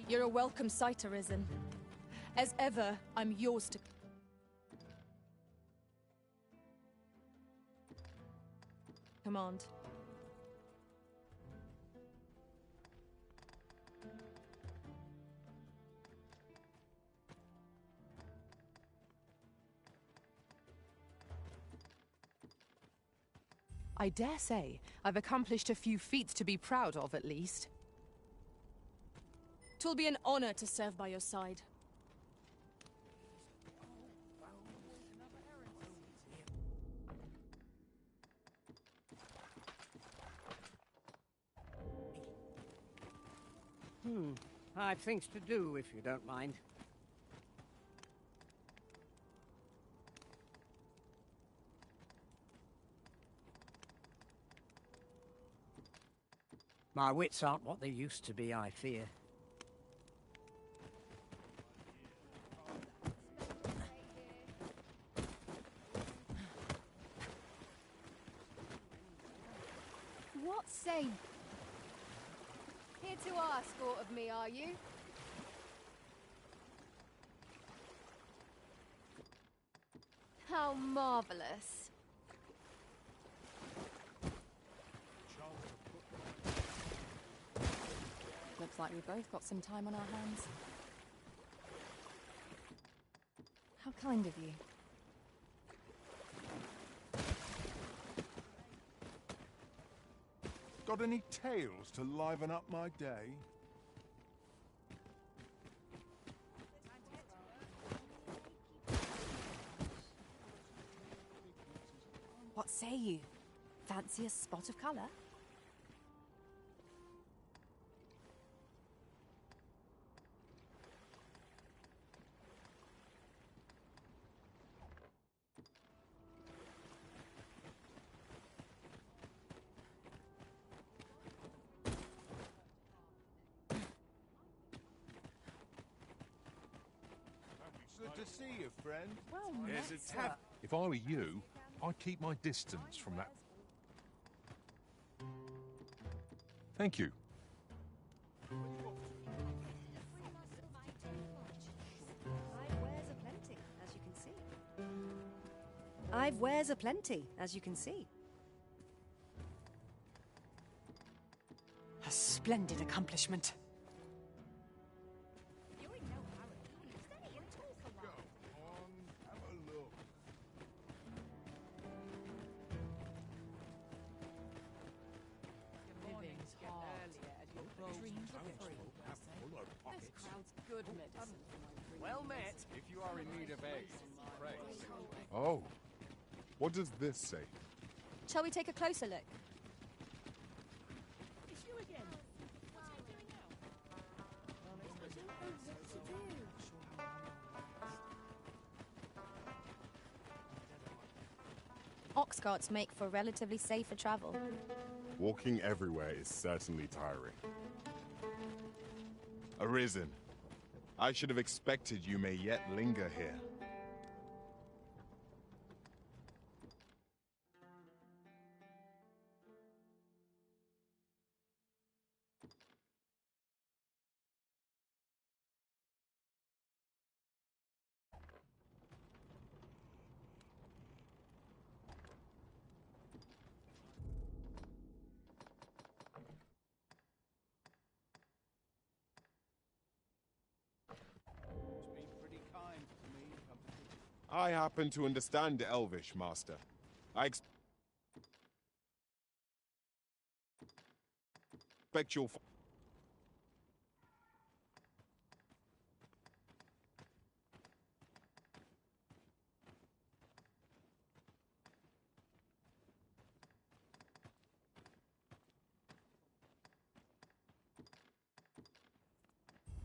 You're a welcome sight, Arisen. As ever, I'm yours to... command. I dare say I've accomplished a few feats to be proud of, at least. 'Twill be an honor to serve by your side. I've things to do, if you don't mind. My wits aren't what they used to be, I fear. What say? Here to ask aught of me, are you? How marvelous. Looks like we've both got some time on our hands. Kind of you. Got any tales to liven up my day? What say you? Fancy a spot of colour? Good to see you, friend. Well, There's a tavern. If I were you, I'd keep my distance from that. Thank you. I've wares aplenty, as you can see. A splendid accomplishment. Living's hard. Dreams are free, I say. This crowd's good medicine for my dreams. Well met, if you are in need of eggs. Praise. Oh. What does this say? Shall we take a closer look? It's you again. What are you doing now? Ox carts make for relatively safer travel. Walking everywhere is certainly tiring. Arisen, I should have expected you may yet linger here. I happen to understand Elvish, Master. I expect you'll...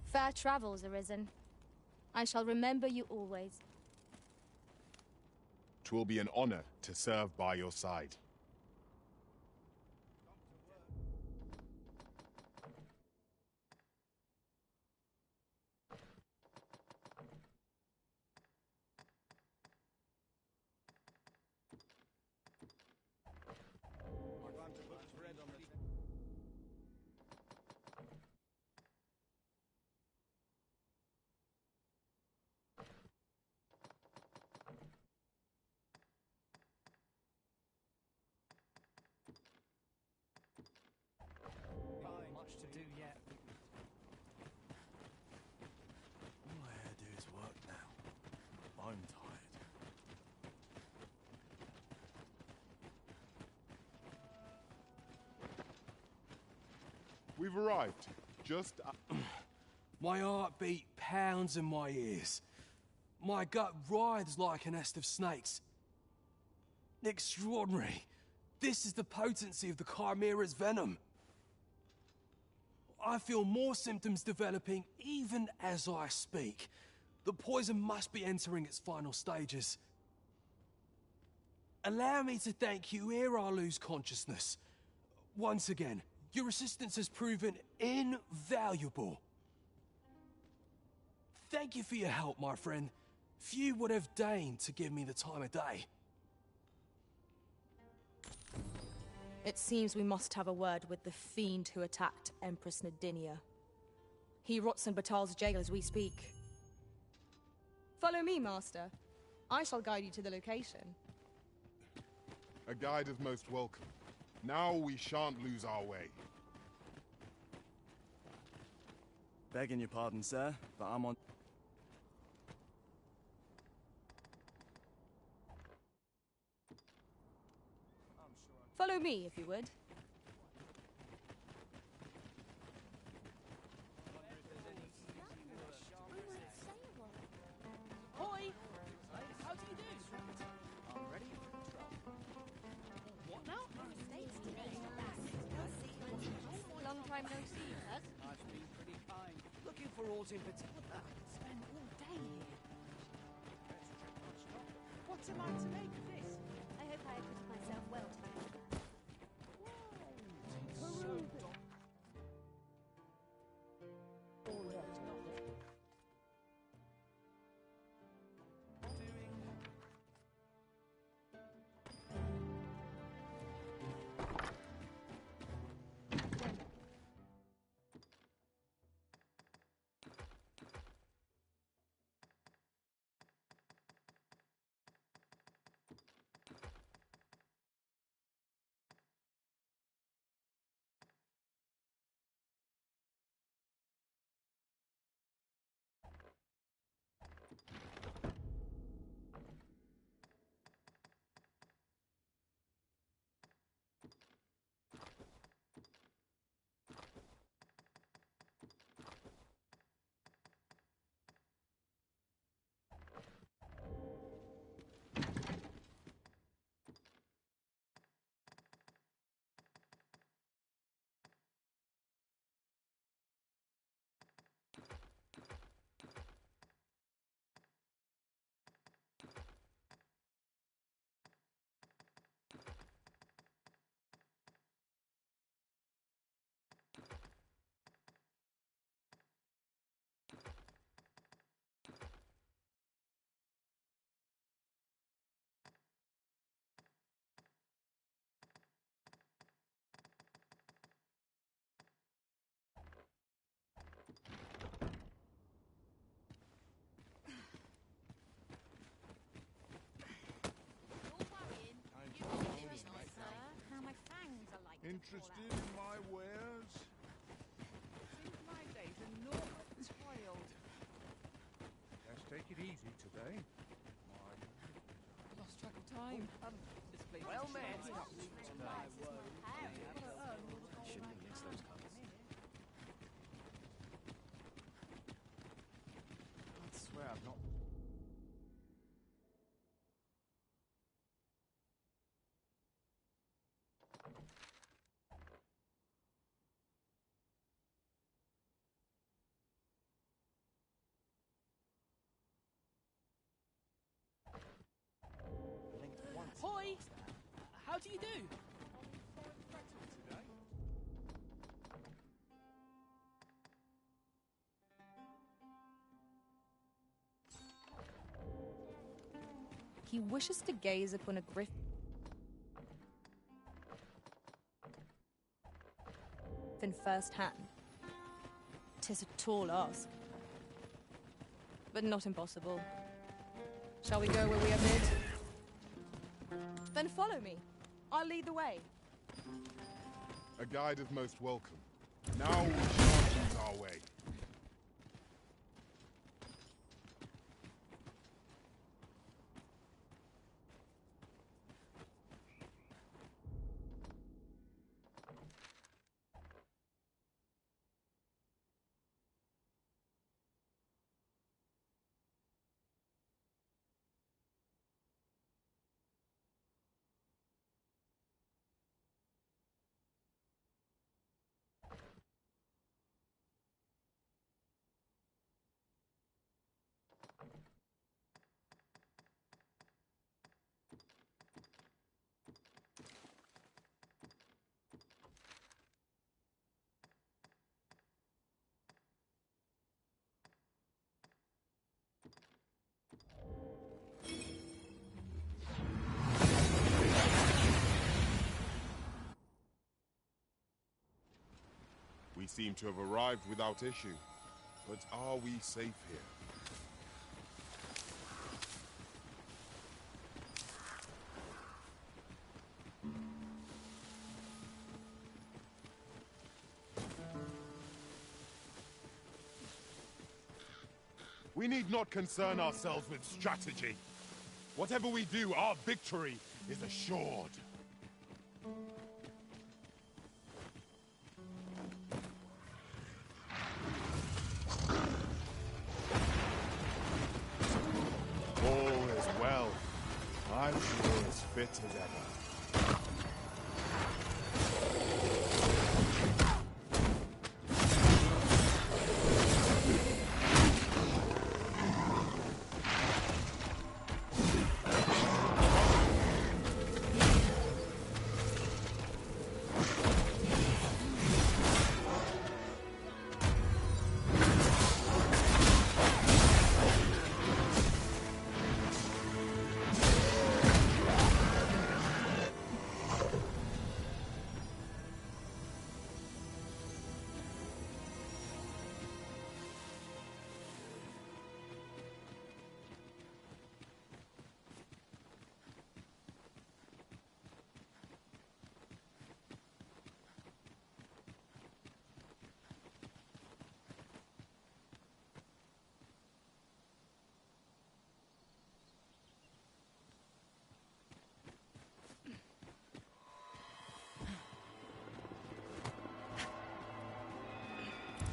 Fair travels, Arisen. I shall remember you always. 'Twill be an honor to serve by your side. Much to do yet. All I have to do is work now. I'm tired. We've arrived. Just... My heart beat pounds in my ears. My gut writhes like a nest of snakes. Extraordinary. This is the potency of the Chimera's venom. I feel more symptoms developing even as I speak. The poison must be entering its final stages. Allow me to thank you ere I lose consciousness. Once again, your assistance has proven invaluable. Thank you for your help, my friend. Few would have deigned to give me the time of day. It seems we must have a word with the fiend who attacked Empress Nadinia. He rots in Batal's jail as we speak. Follow me, Master. I shall guide you to the location. A guide is most welcome. Now we shan't lose our way. Begging your pardon, sir, but I'm on... Follow me, if you would. Hoi! How do you do? I'm ready for trouble. What now? Long time no see. I've been pretty kind. Looking for aught in particular. Spend all day here. What am I to make of this? I hope I acquitted myself well today. Interested in my wares? Seems my days are naught but toiled. Let's take it easy today. Lost track of time. This place well met. My word. Shouldn't have mixed those colors. I swear I've not... Hoi! How do you do? He wishes to gaze upon a griffin firsthand. 'Tis a tall ask, but not impossible. Shall we go where we are bid? Then follow me. I'll lead the way. A guide is most welcome. Now we shall choose our way. We seem to have arrived without issue. But are we safe here? We need not concern ourselves with strategy. Whatever we do, our victory is assured. All is well. I'm sure as fit as ever.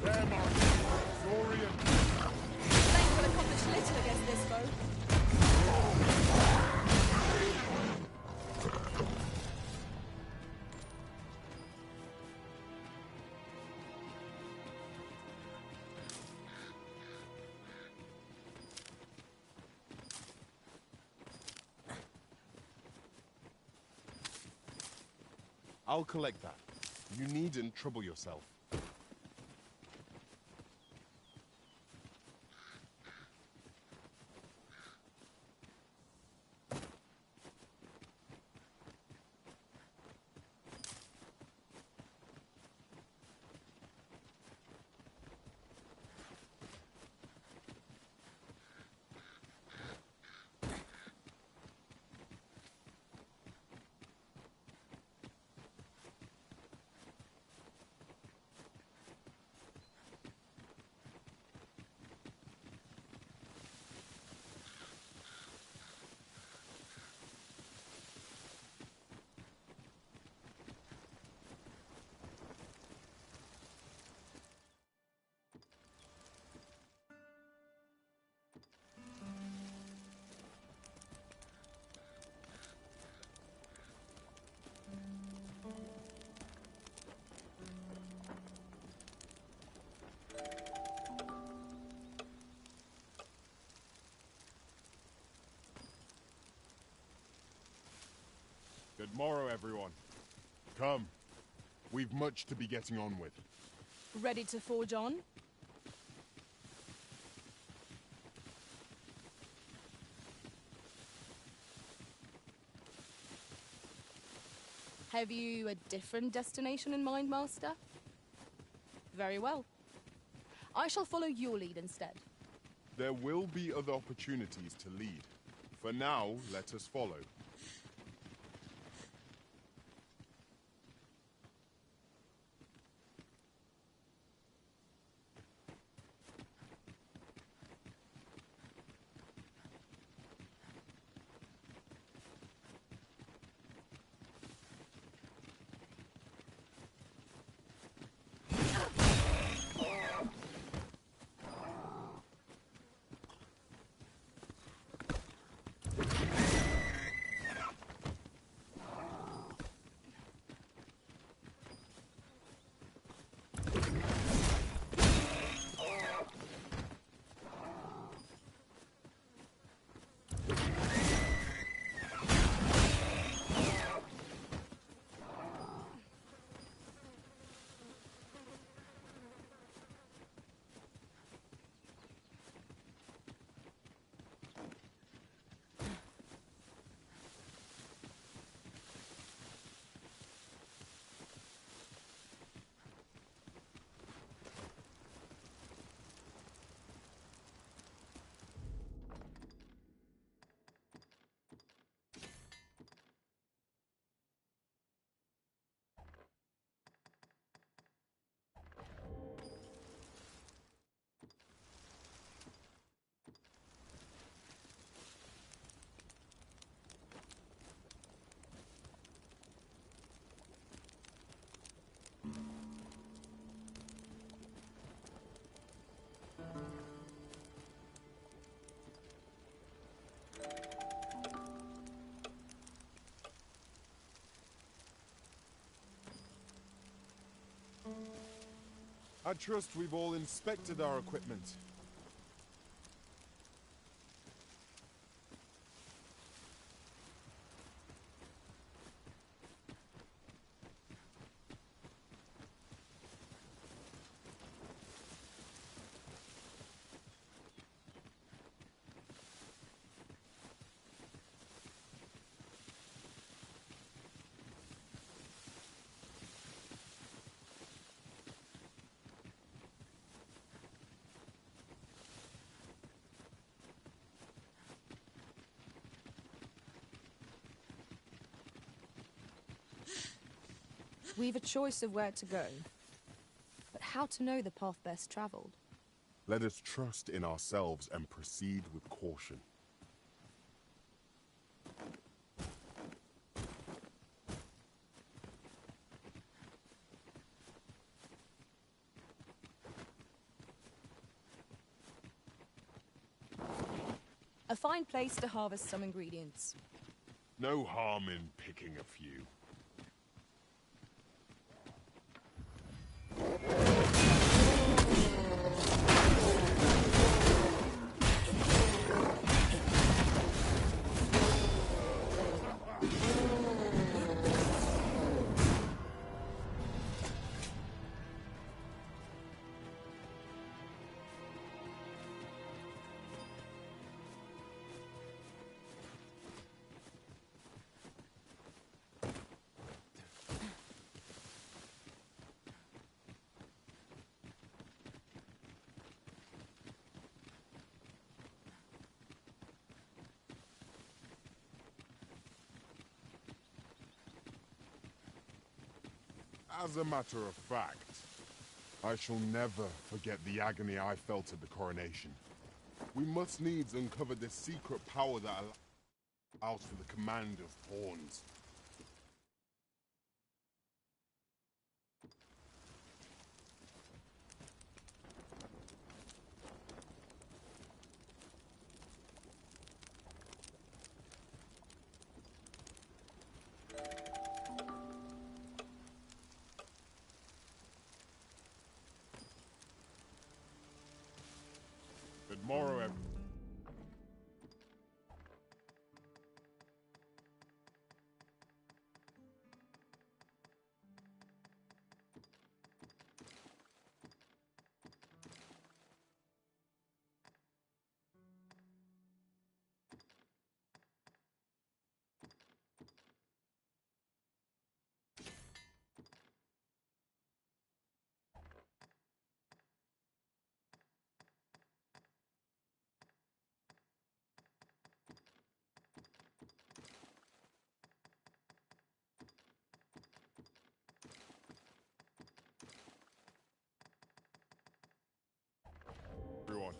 There, Mark. Florian. Blade will accomplish little against this foe. I'll collect that. You needn't trouble yourself. Good morrow, everyone. Come. We've much to be getting on with. Ready to forge on? Have you a different destination in mind, Master? Very well. I shall follow your lead instead. There will be other opportunities to lead. For now, let us follow. I trust we've all inspected our equipment. We've a choice of where to go, but how to know the path best traveled? Let us trust in ourselves and proceed with caution. A fine place to harvest some ingredients. No harm in picking a few. As a matter of fact, I shall never forget the agony I felt at the coronation. We must needs uncover the secret power that allows for the command of pawns. Good morrow, everyone. Everyone.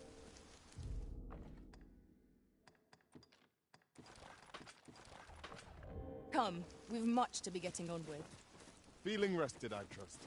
Come, we've much to be getting on with. Feeling rested, I trust.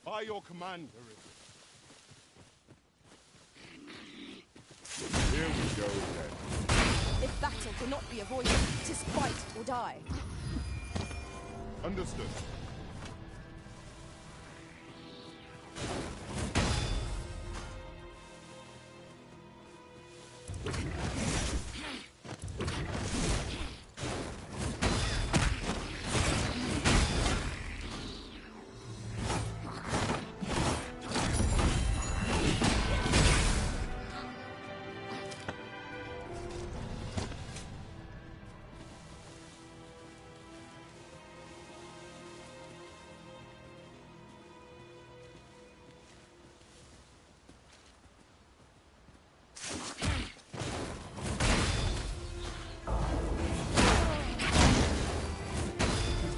By your command, Arisen. Here we go then. If battle cannot be avoided, 'tis fight or die. Understood.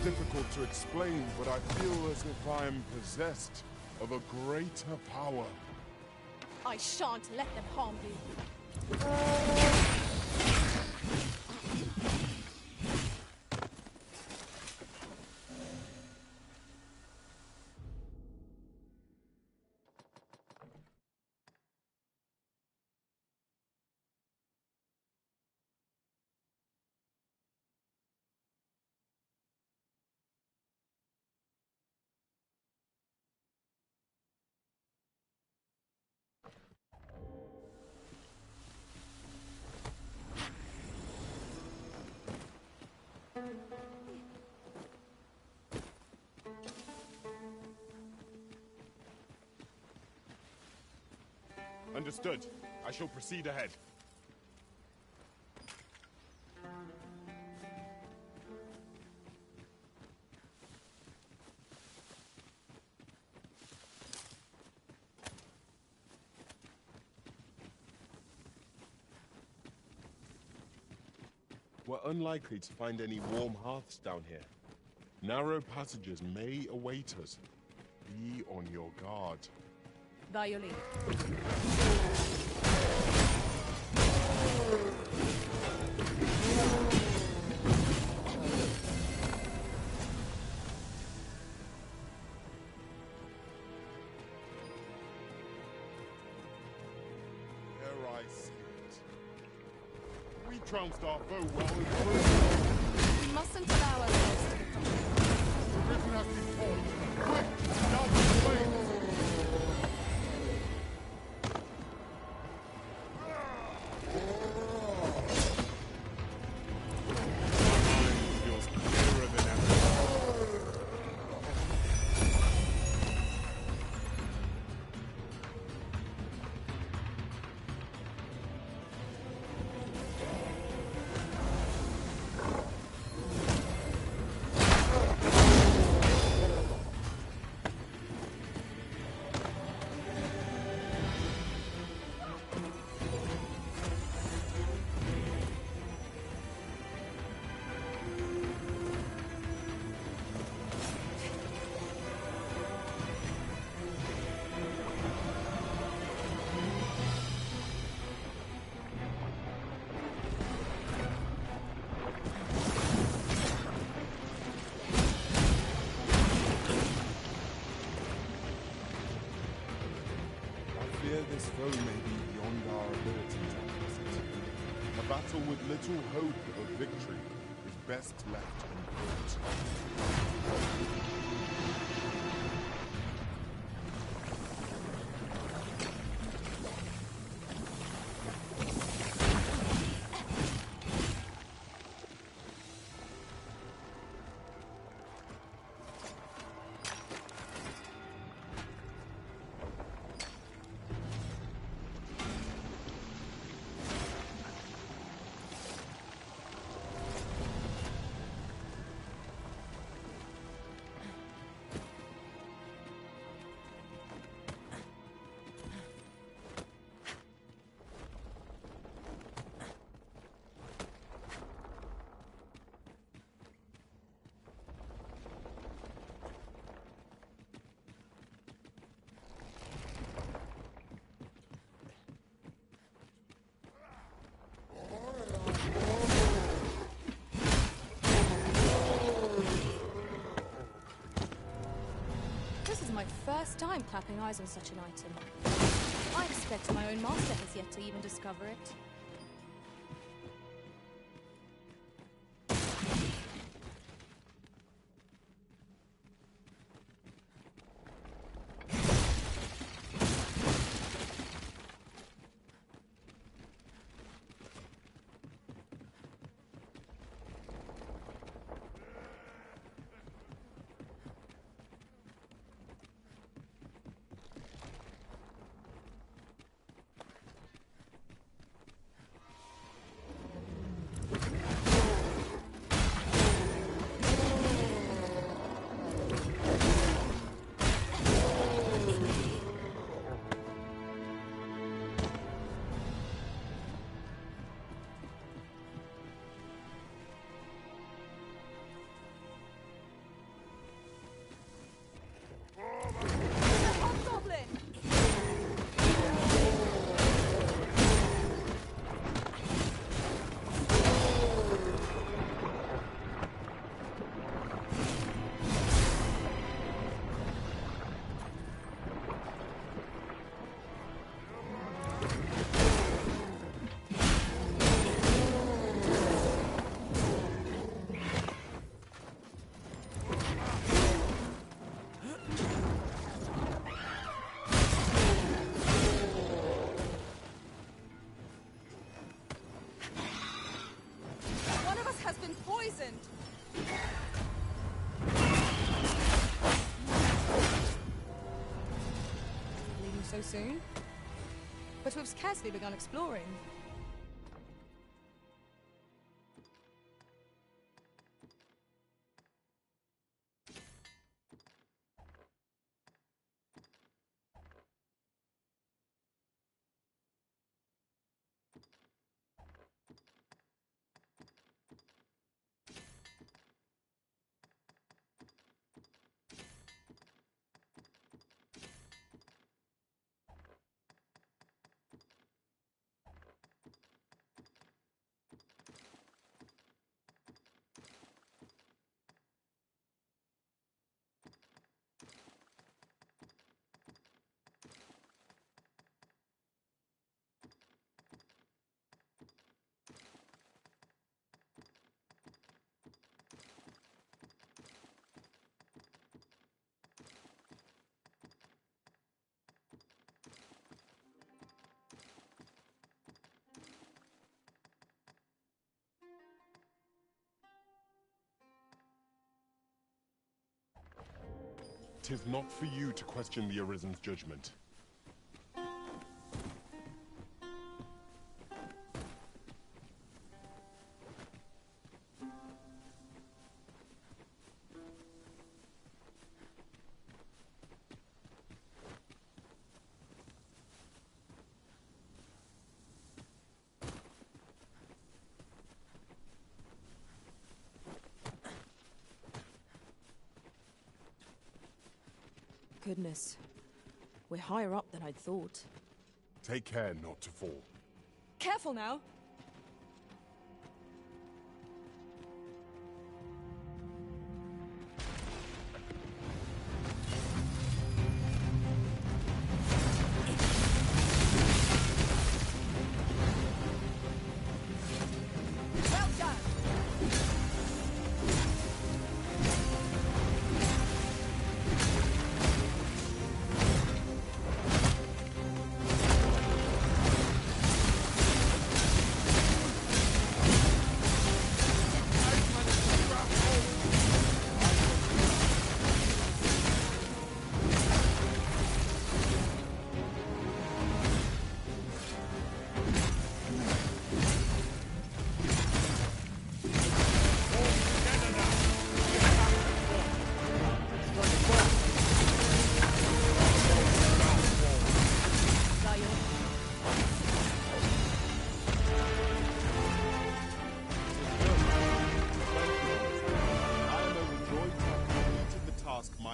difficult to explain, but I feel as if I am possessed of a greater power. I shan't let them harm you. Understood. I shall proceed ahead. We're unlikely to find any warm hearths down here. Narrow passages may await us. Be on your guard. By your leave. Here I see it. We trounced our foe well and truly. We mustn't allow ourselves to become... The risen has been formed. Quick! Down the flames! Feels clearer than ever. This foe may be beyond our ability to pass it. A battle with little hope of victory is best left unfought. My first time clapping eyes on such an item. I expect my own master has yet to even discover it. so soon. But we've scarcely begun exploring. Tis not for you to question the Arisen's judgment. Goodness. We're higher up than I'd thought. Take care not to fall. Careful now!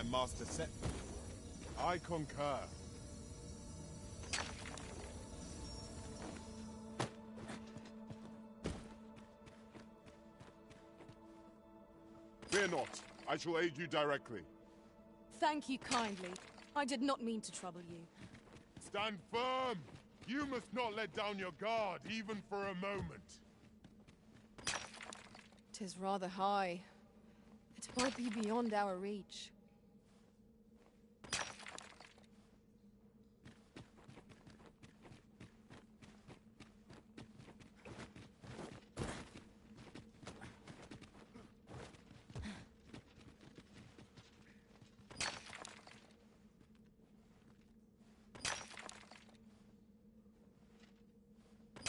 Master set. I concur. Fear not. I shall aid you directly. Thank you kindly. I did not mean to trouble you. Stand firm! You must not let down your guard, even for a moment. 'Tis rather high. It might be beyond our reach.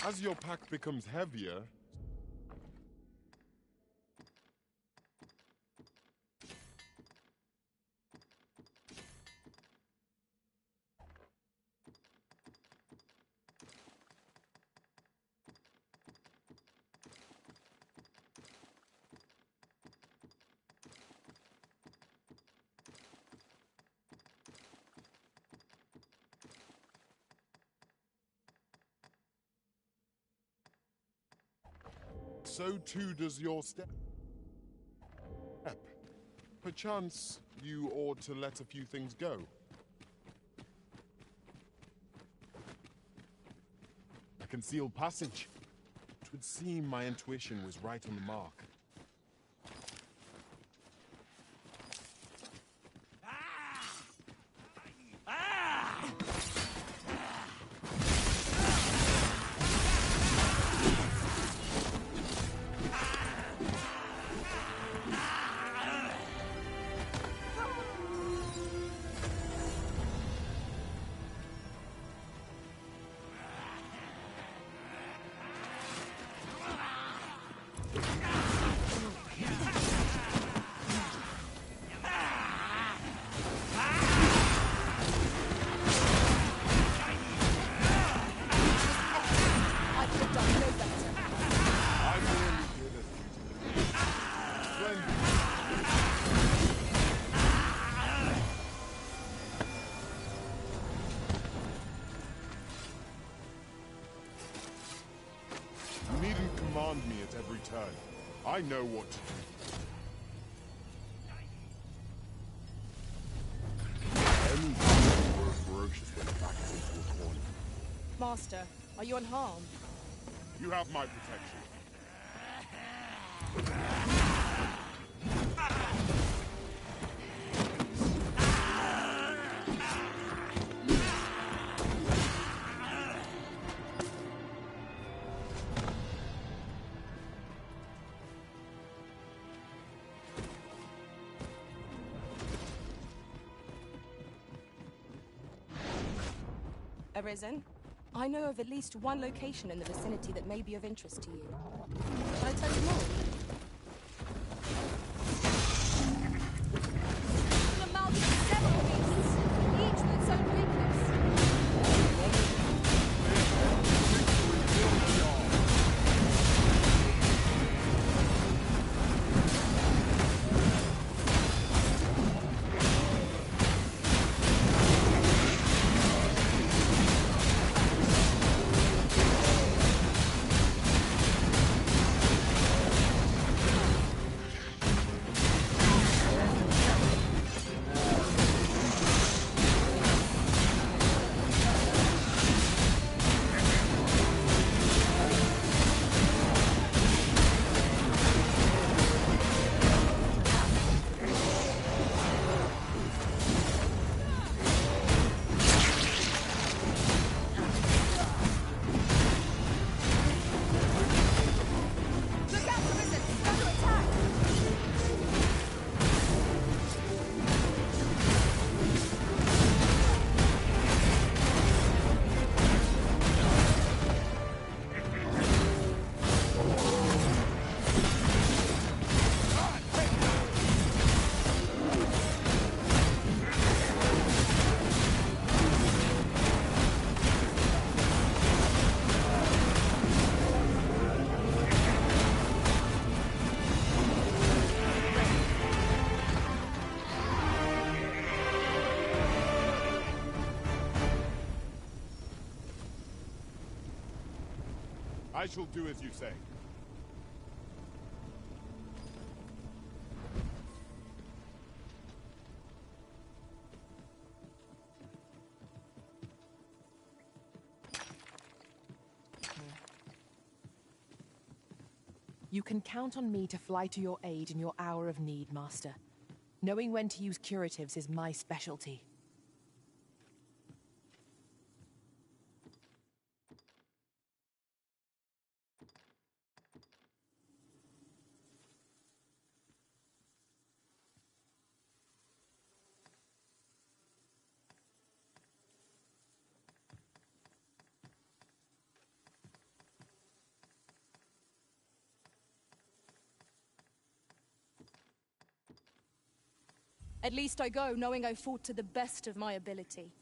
As your pack becomes heavier, so too does your step. Perchance you ought to let a few things go. A concealed passage. It would seem my intuition was right on the mark. I know what to do. Any were ferocious when backed into a corner. Master, are you unharmed? You have my protection. Arisen, I know of at least one location in the vicinity that may be of interest to you. Can I tell you more? An amalgam of several beasts, each with its own weakness. I shall do as you say. You can count on me to fly to your aid in your hour of need, Master. Knowing when to use curatives is my specialty. At least I go knowing I fought to the best of my ability.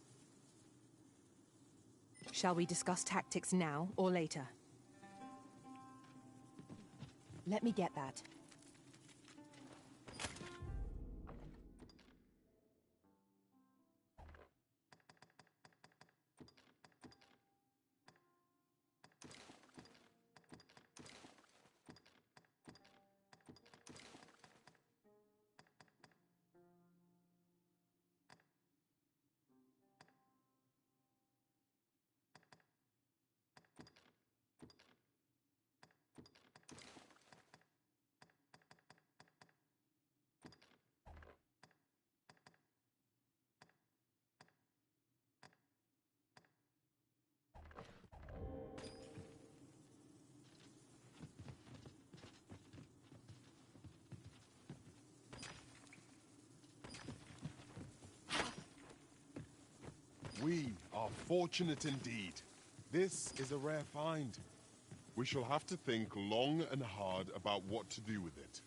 Shall we discuss tactics now or later? Let me get that. We are fortunate indeed. This is a rare find. We shall have to think long and hard about what to do with it.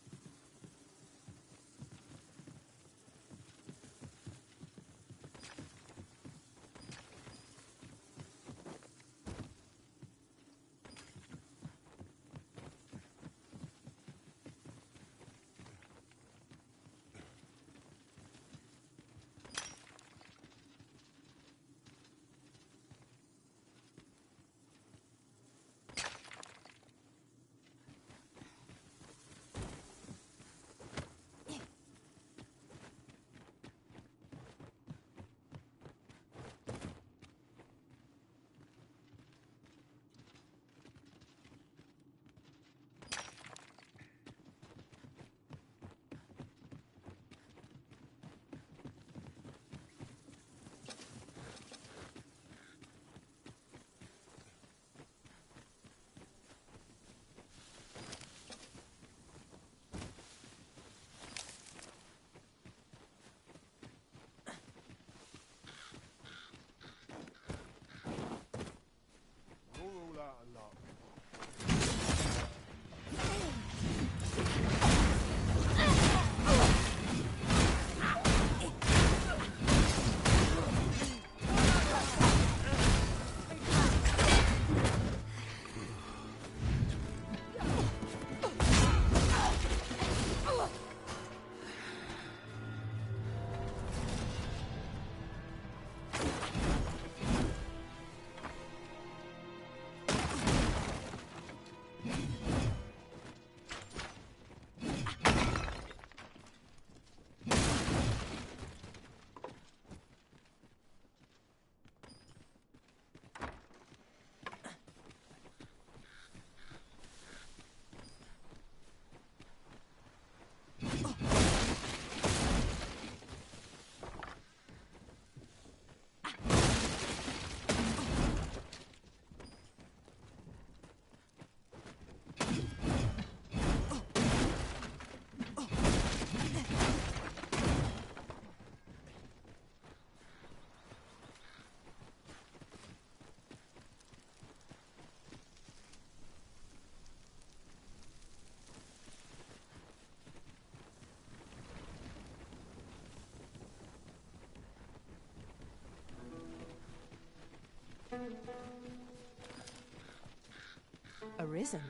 Arisen?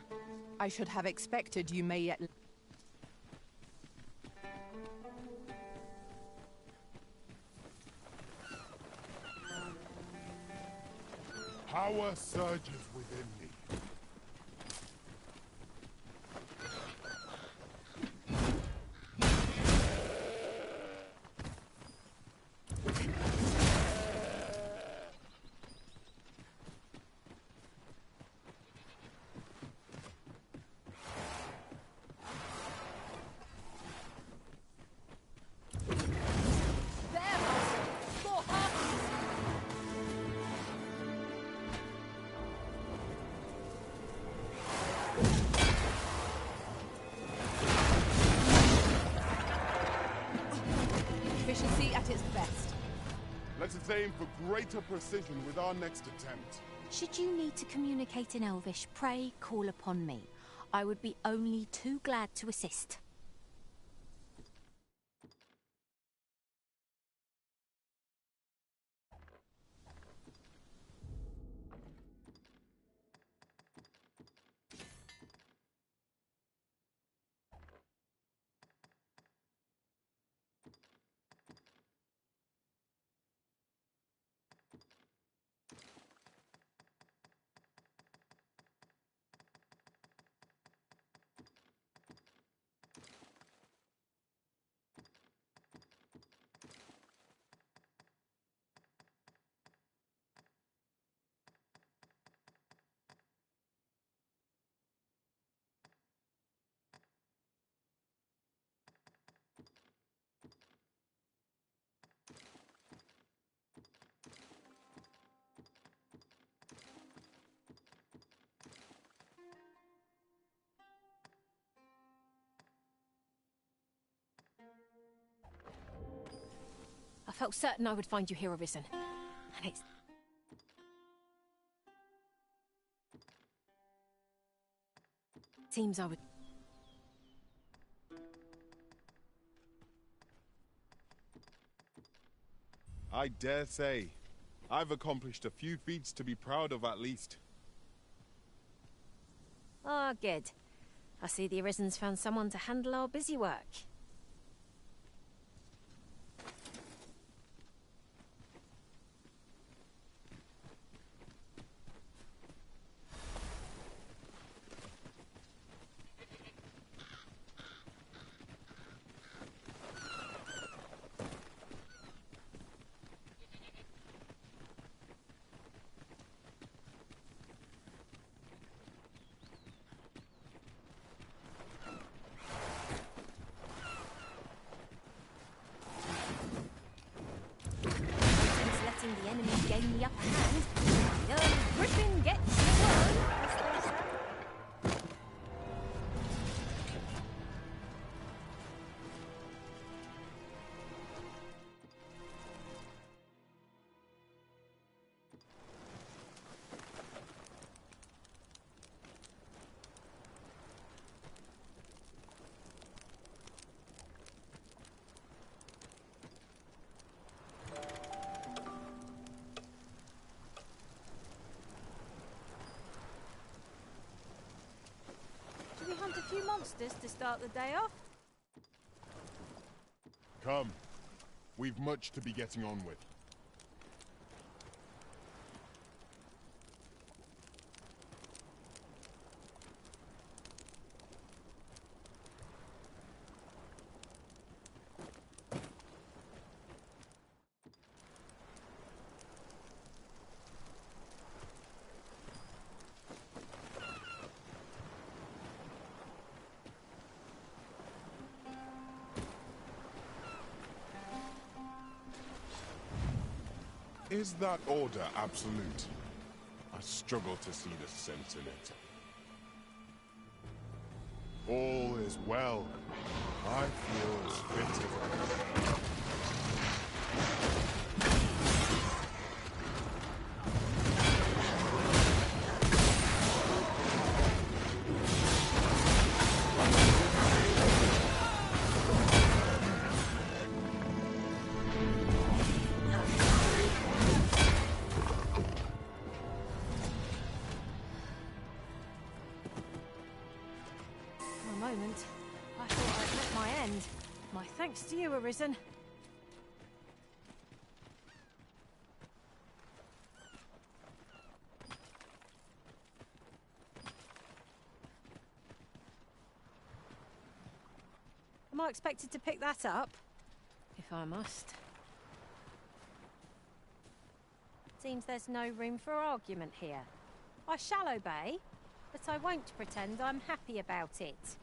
I should have expected you may yet... Power surges within me. Efficiency at its best. Let us aim for greater precision with our next attempt. Should you need to communicate in Elvish, pray call upon me. I would be only too glad to assist. I felt certain I would find you here, Arisen. And it's... Seems I would... I dare say, I've accomplished a few feats to be proud of at least. Ah, good. I see the Arisen's found someone to handle our busy work. The enemy gain the upper hand. The early griffin gets the worm, as they say. Hunt a few monsters to start the day off. Come. We've much to be getting on with. Is that order absolute? I struggle to see the sense in it. All is well. I feel as fit as ever. Thanks to you, Arisen. Am I expected to pick that up? If I must. Seems there's no room for argument here. I shall obey, but I won't pretend I'm happy about it.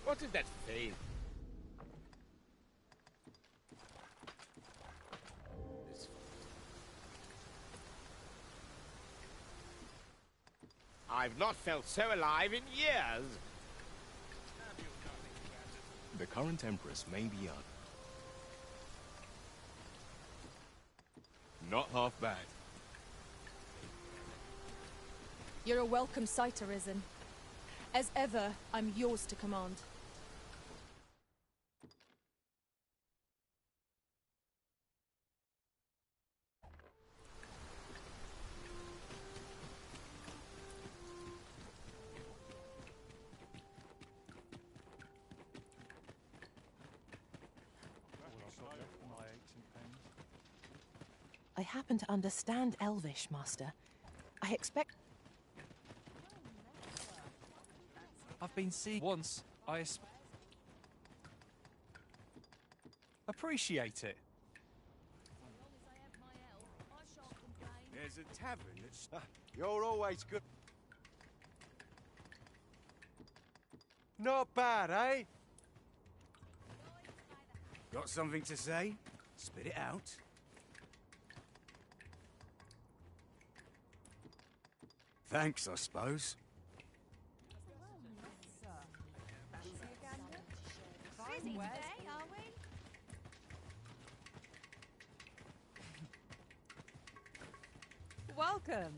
What did that feel? I've not felt so alive in years. The current Empress may be young. Not half bad. You're a welcome sight, Arisen. As ever, I'm yours to command. I happen to understand Elvish, Master. I expect... I've been seeing once. Appreciate it. There's a tavern that's... You're always good. Not bad, eh? Got something to say? Spit it out. Thanks, I suppose. Busy today, are we? Welcome.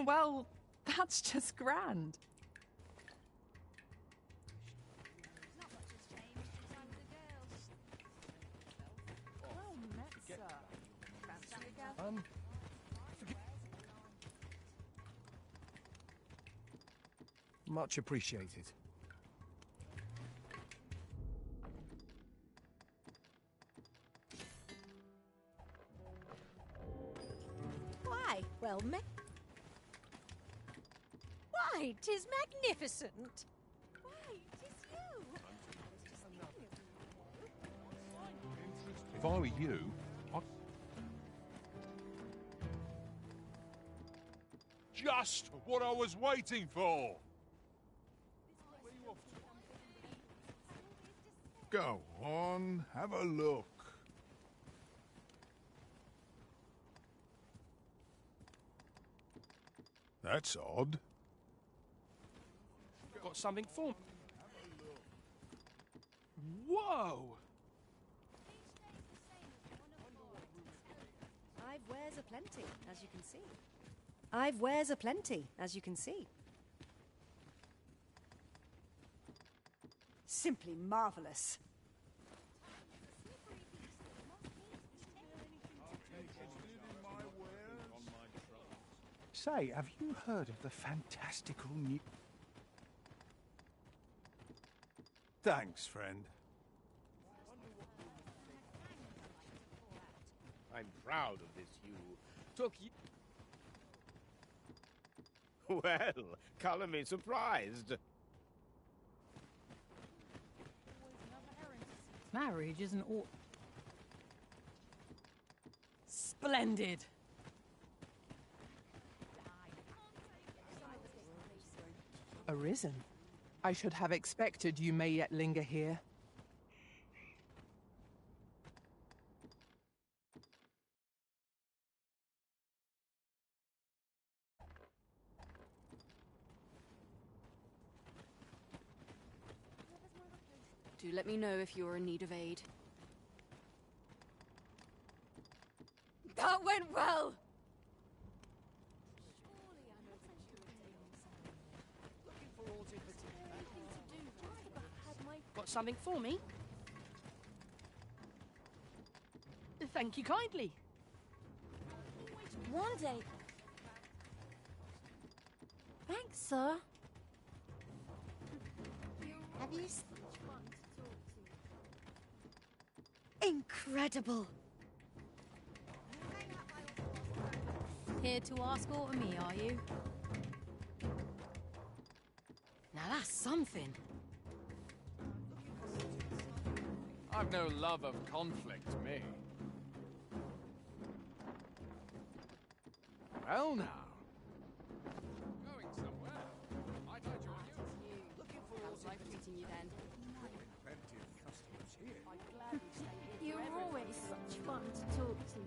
Well, that's just grand. Much appreciated. Why, well met. Why, 'tis magnificent. Why, 'tis you. If I were you, I'd... Just what I was waiting for! Go on, have a look. That's odd. Got something for me. Whoa! I've wares aplenty, as you can see. I've wares aplenty, as you can see. Simply marvellous. Say, have you heard of the fantastical new... Thanks, friend. I'm proud of this you. Took you... Well, colour me surprised. Marriage isn't all... Splendid! Arisen. I should have expected you may yet linger here. Do let me know if you're in need of aid. That went well! Got something for me? Thank you kindly. One day. Thanks, sir. Have you... Incredible. Here to ask aught of me, are you? Now that's something. I've no love of conflict, me. Well now. Going somewhere. I'd like your news. Looking for how's life treating you then? Plenty of customers here. You're always such fun to talk to.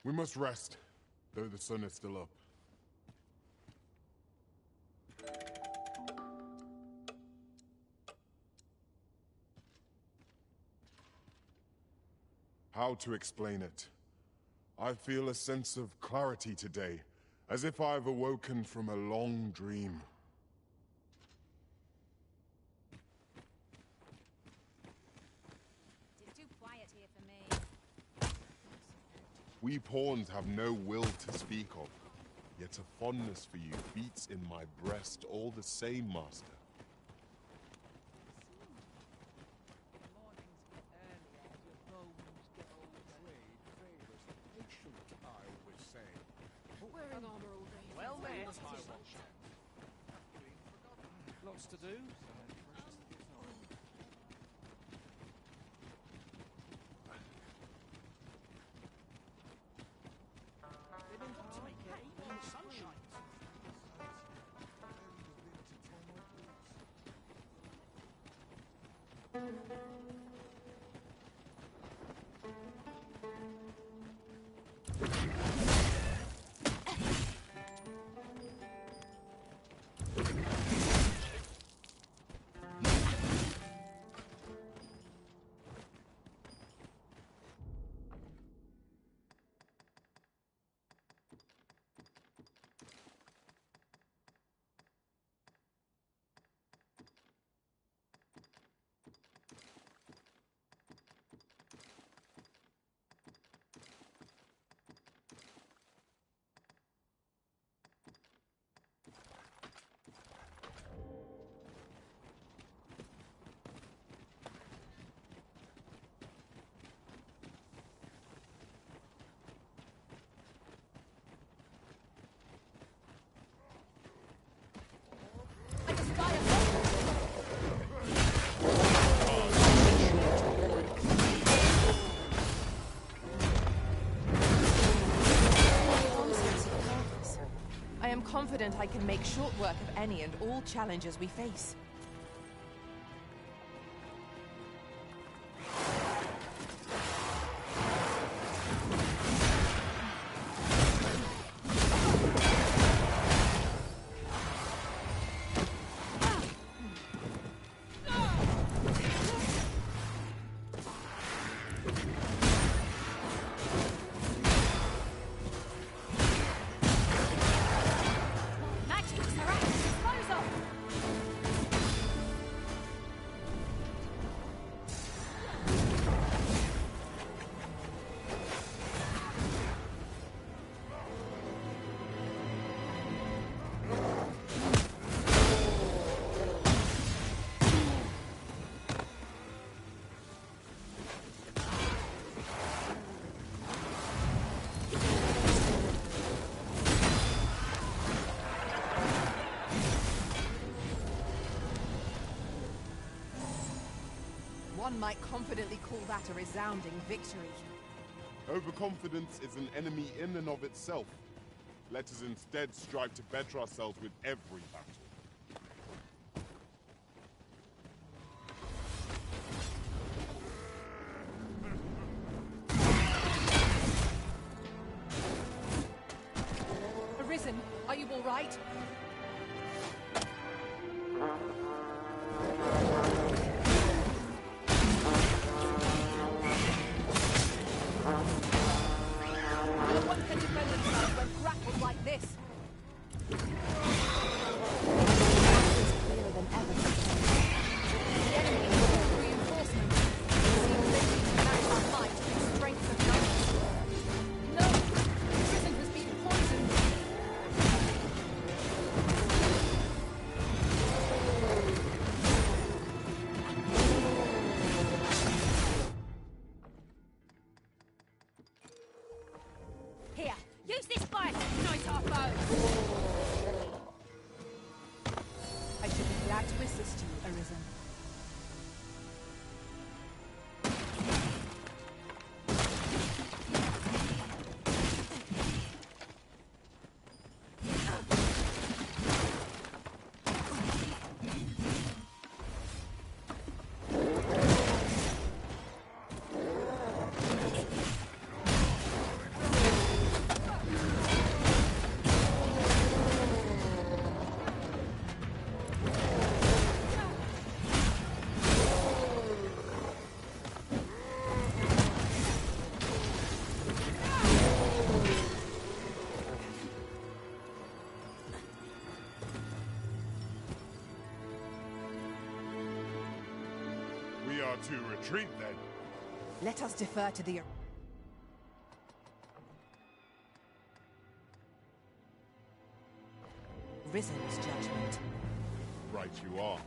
We must rest, though the sun is still up. How to explain it? I feel a sense of clarity today, as if I've awoken from a long dream. It's too quiet here for me. We pawns have no will to speak of, yet a fondness for you beats in my breast all the same, Master. Wearing armor all day. Well met. Lots to do. confident I can make short work of any and all challenges we face. One might confidently call that a resounding victory. Overconfidence is an enemy in and of itself. Let us instead strive to better ourselves with every battle. Arisen, are you all right? No one can defend themselves when grappled like this. It's clearer than ever. The enemy is reinforcements. It seems they need to match our might and strength of numbers. No! Prison has been poisoned. Here, use this fire to ignite our foes! I should be glad to assist you, Arisen. We are to retreat then. Let us defer to the... Risen's judgment. Right you are.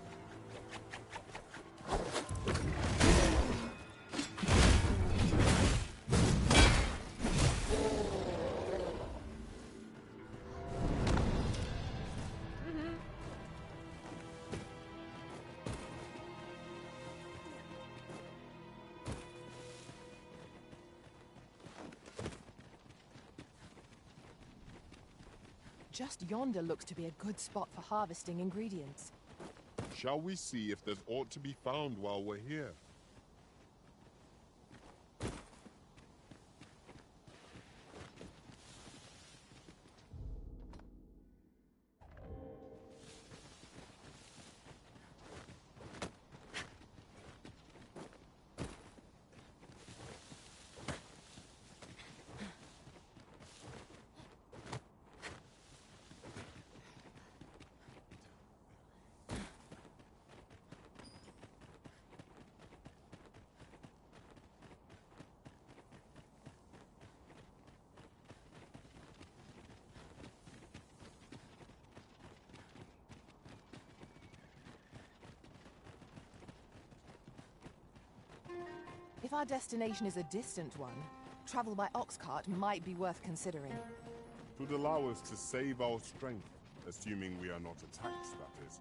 Just yonder looks to be a good spot for harvesting ingredients. Shall we see if there's aught to be found while we're here? If our destination is a distant one, travel by ox cart might be worth considering. It would allow us to save our strength, assuming we are not attacked, that is.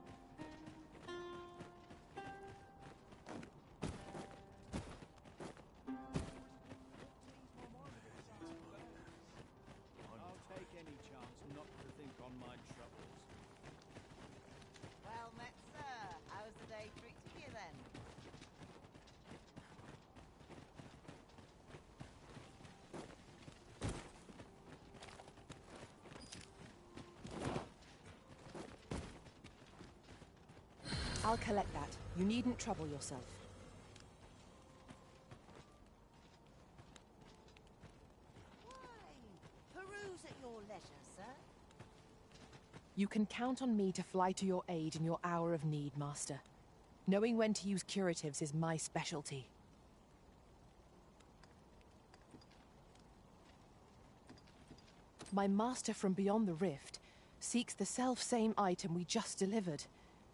I'll take any chance not to think on my I'll collect that. You needn't trouble yourself. Peruse at your leisure, sir. You can count on me to fly to your aid in your hour of need, Master. Knowing when to use curatives is my specialty. My master from beyond the rift seeks the self-same item we just delivered.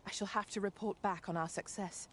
I shall have to report back on our success.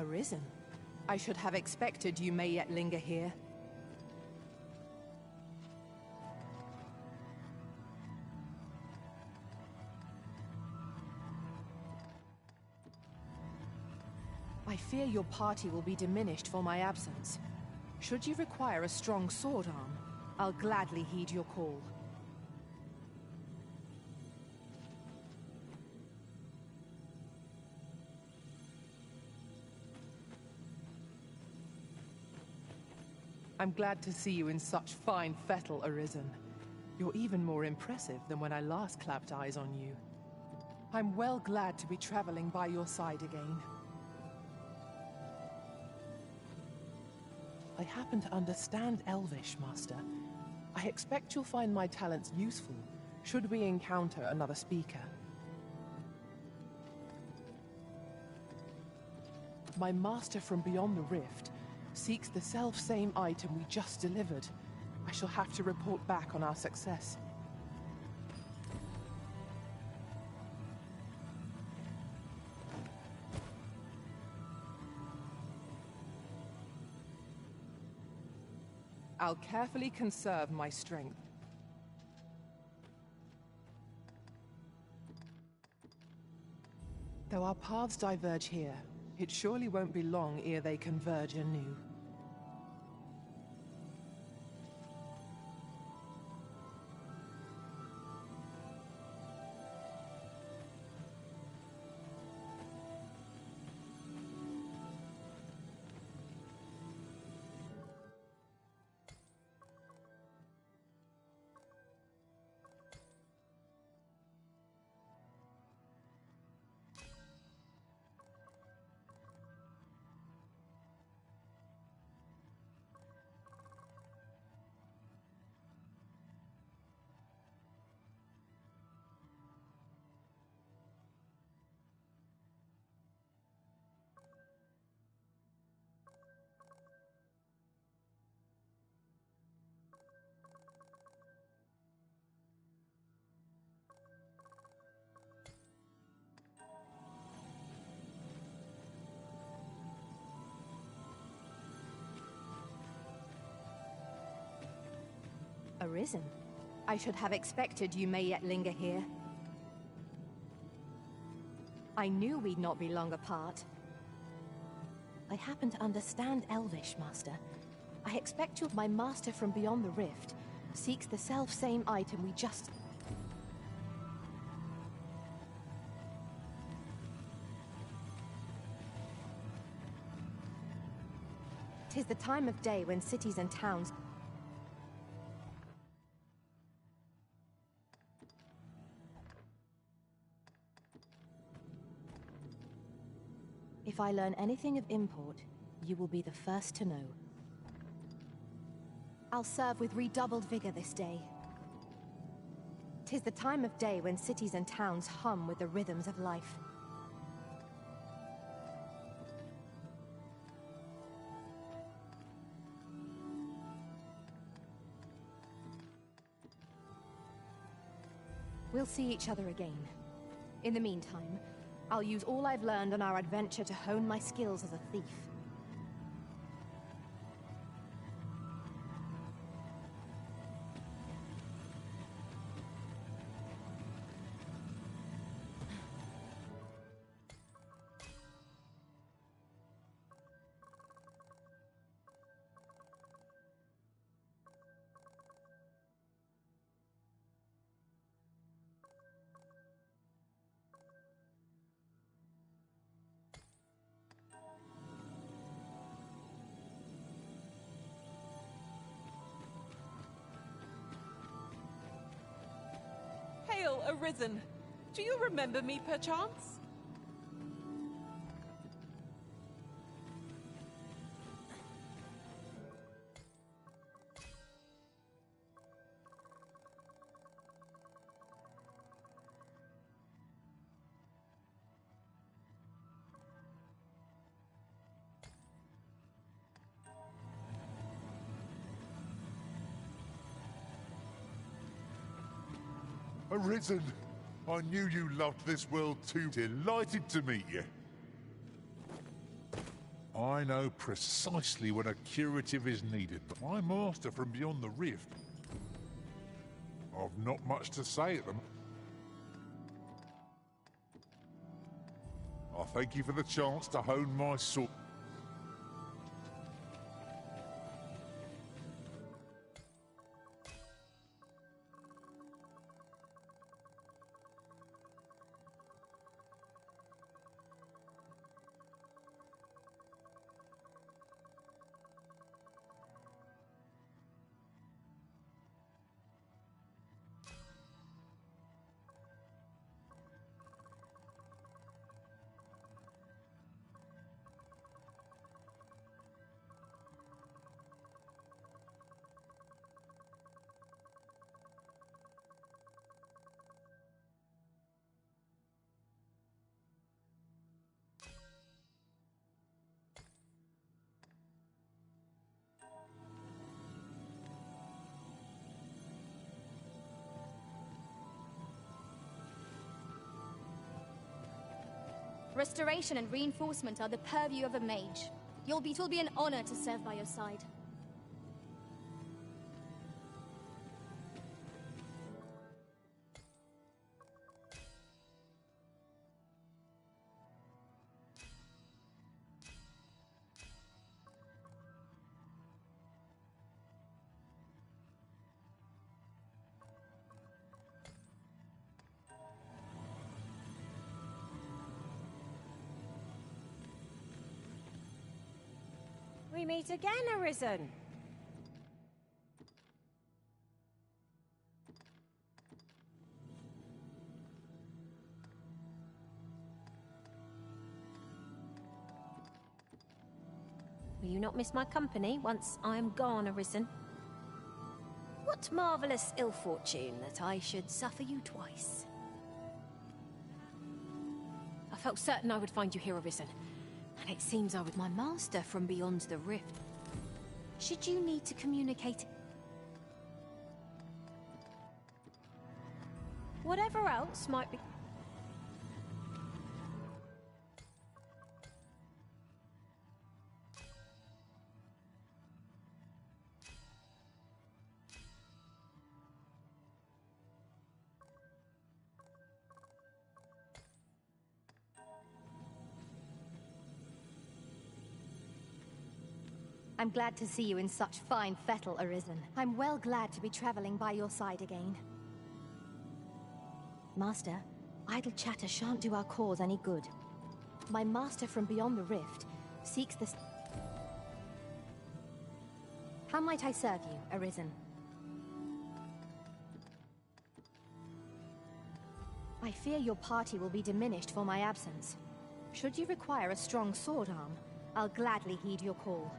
Arisen? I should have expected you may yet linger here. I fear your party will be diminished for my absence. Should you require a strong sword arm, I'll gladly heed your call. I'm glad to see you in such fine fettle, Arisen. You're even more impressive than when I last clapped eyes on you. I'm well glad to be traveling by your side again. I happen to understand Elvish, Master. I expect you'll find my talents useful, should we encounter another speaker. My master from beyond the rift seeks the self-same item we just delivered. I shall have to report back on our success. I'll carefully conserve my strength. Though our paths diverge here, it surely won't be long ere they converge anew. Arisen. I should have expected you may yet linger here. I knew we'd not be long apart. I happen to understand Elvish, Master. I expect my master from beyond the rift seeks the self-same item we just... "'Tis the time of day when cities and towns... If I learn anything of import, you will be the first to know. I'll serve with redoubled vigor this day. 'Tis the time of day when cities and towns hum with the rhythms of life. We'll see each other again. In the meantime, I'll use all I've learned on our adventure to hone my skills as a thief. Hail, Arisen! Do you remember me, perchance? Arisen! I knew you loved this world too. Delighted to meet you. I know precisely when a curative is needed, but my master from beyond the rift... I've not much to say at them. I thank you for the chance to hone my sword. Restoration and reinforcement are the purview of a mage. It will be an honor to serve by your side. We meet again, Arisen. Will you not miss my company once I am gone, Arisen? What marvelous ill fortune that I should suffer you twice. I felt certain I would find you here, Arisen. And it seems I with my master from beyond the rift. Should you need to communicate... whatever else might be... I'm glad to see you in such fine fettle, Arisen. I'm well glad to be traveling by your side again. Master, idle chatter shan't do our cause any good. My master from beyond the rift seeks the... How might I serve you, Arisen? I fear your party will be diminished for my absence. Should you require a strong sword arm, I'll gladly heed your call.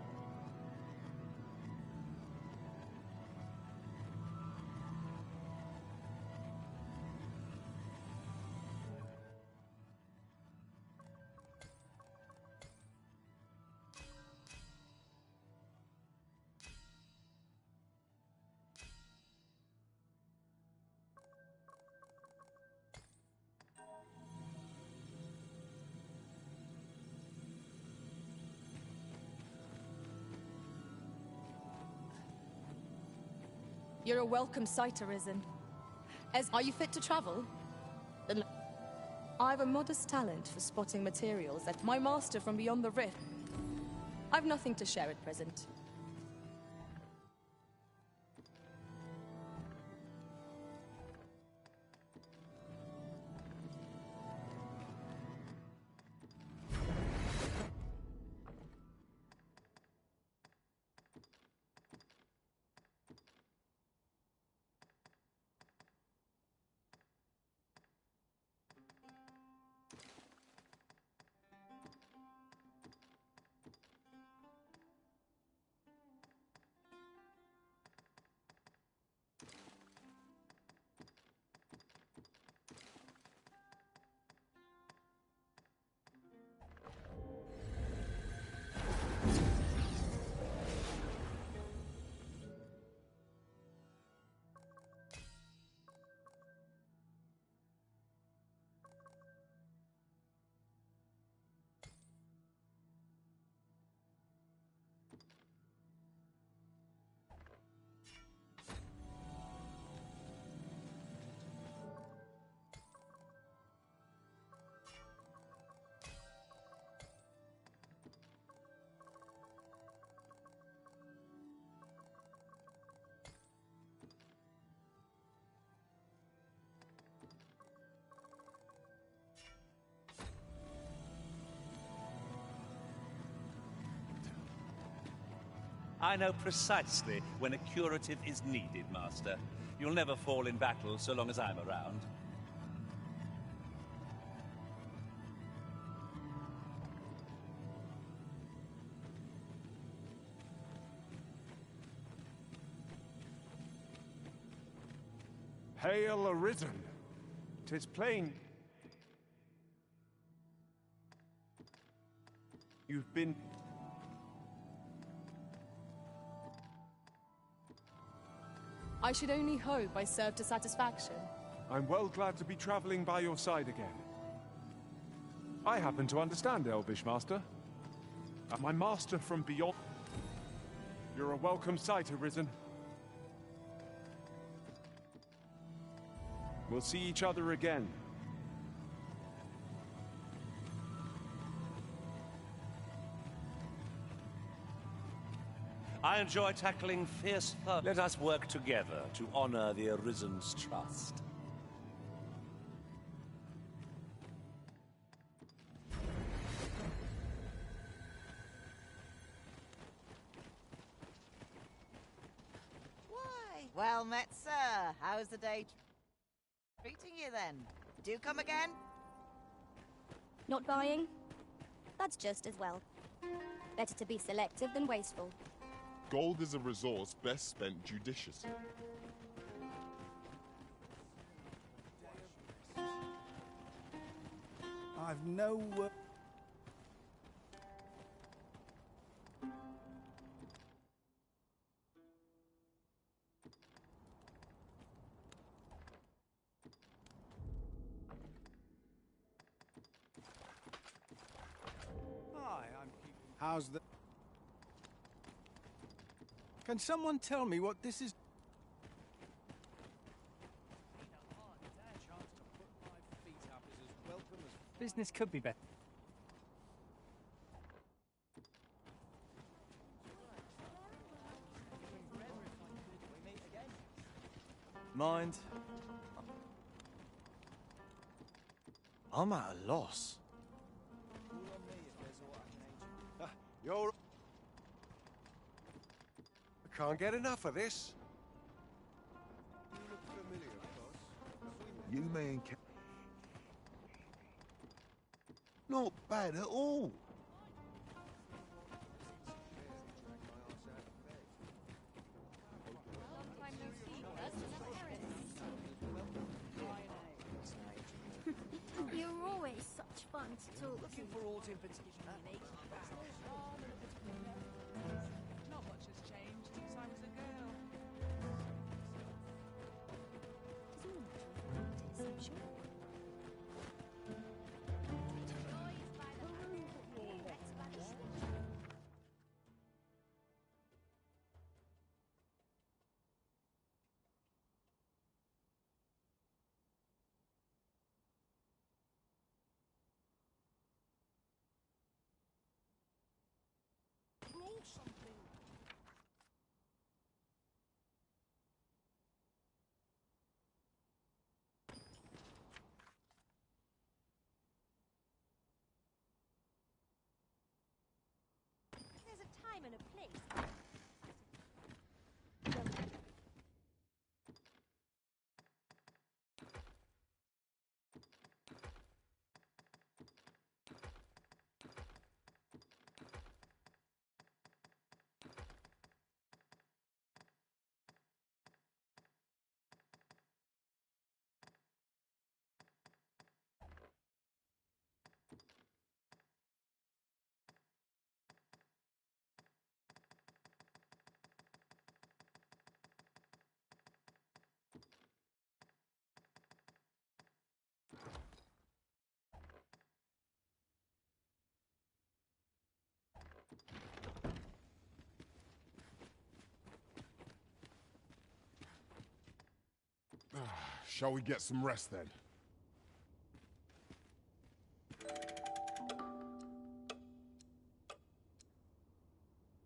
You're a welcome sight, Arisen. Are you fit to travel? Then I've a modest talent for spotting materials that my master from beyond the rift. I've nothing to share at present. I know precisely when a curative is needed, Master. You'll never fall in battle so long as I'm around. Hail Arisen! 'Tis plain you've been... I should only hope I served to satisfaction. I'm well glad to be traveling by your side again. I happen to understand Elvish, Master. My master from beyond... You're a welcome sight, Arisen. We'll see each other again. I enjoy tackling fierce foes. Let us work together to honor the Arisen's trust. Why? Well met, sir. How's the day treating you then? Do come again? Not buying? That's just as well. Better to be selective than wasteful. Gold is a resource best spent judiciously. I've no... Hi, I'm... How's the... Can someone tell me what this is? Business could be better. Mind? I'm at a loss. You're... I can't get enough of this. You look familiar, boss. You mean... Not bad at all. You're always such fun to talk to. Looking for aught in particular? Not much has changed since I was a girl. I'm sure. There's a time and a place. Shall we get some rest then?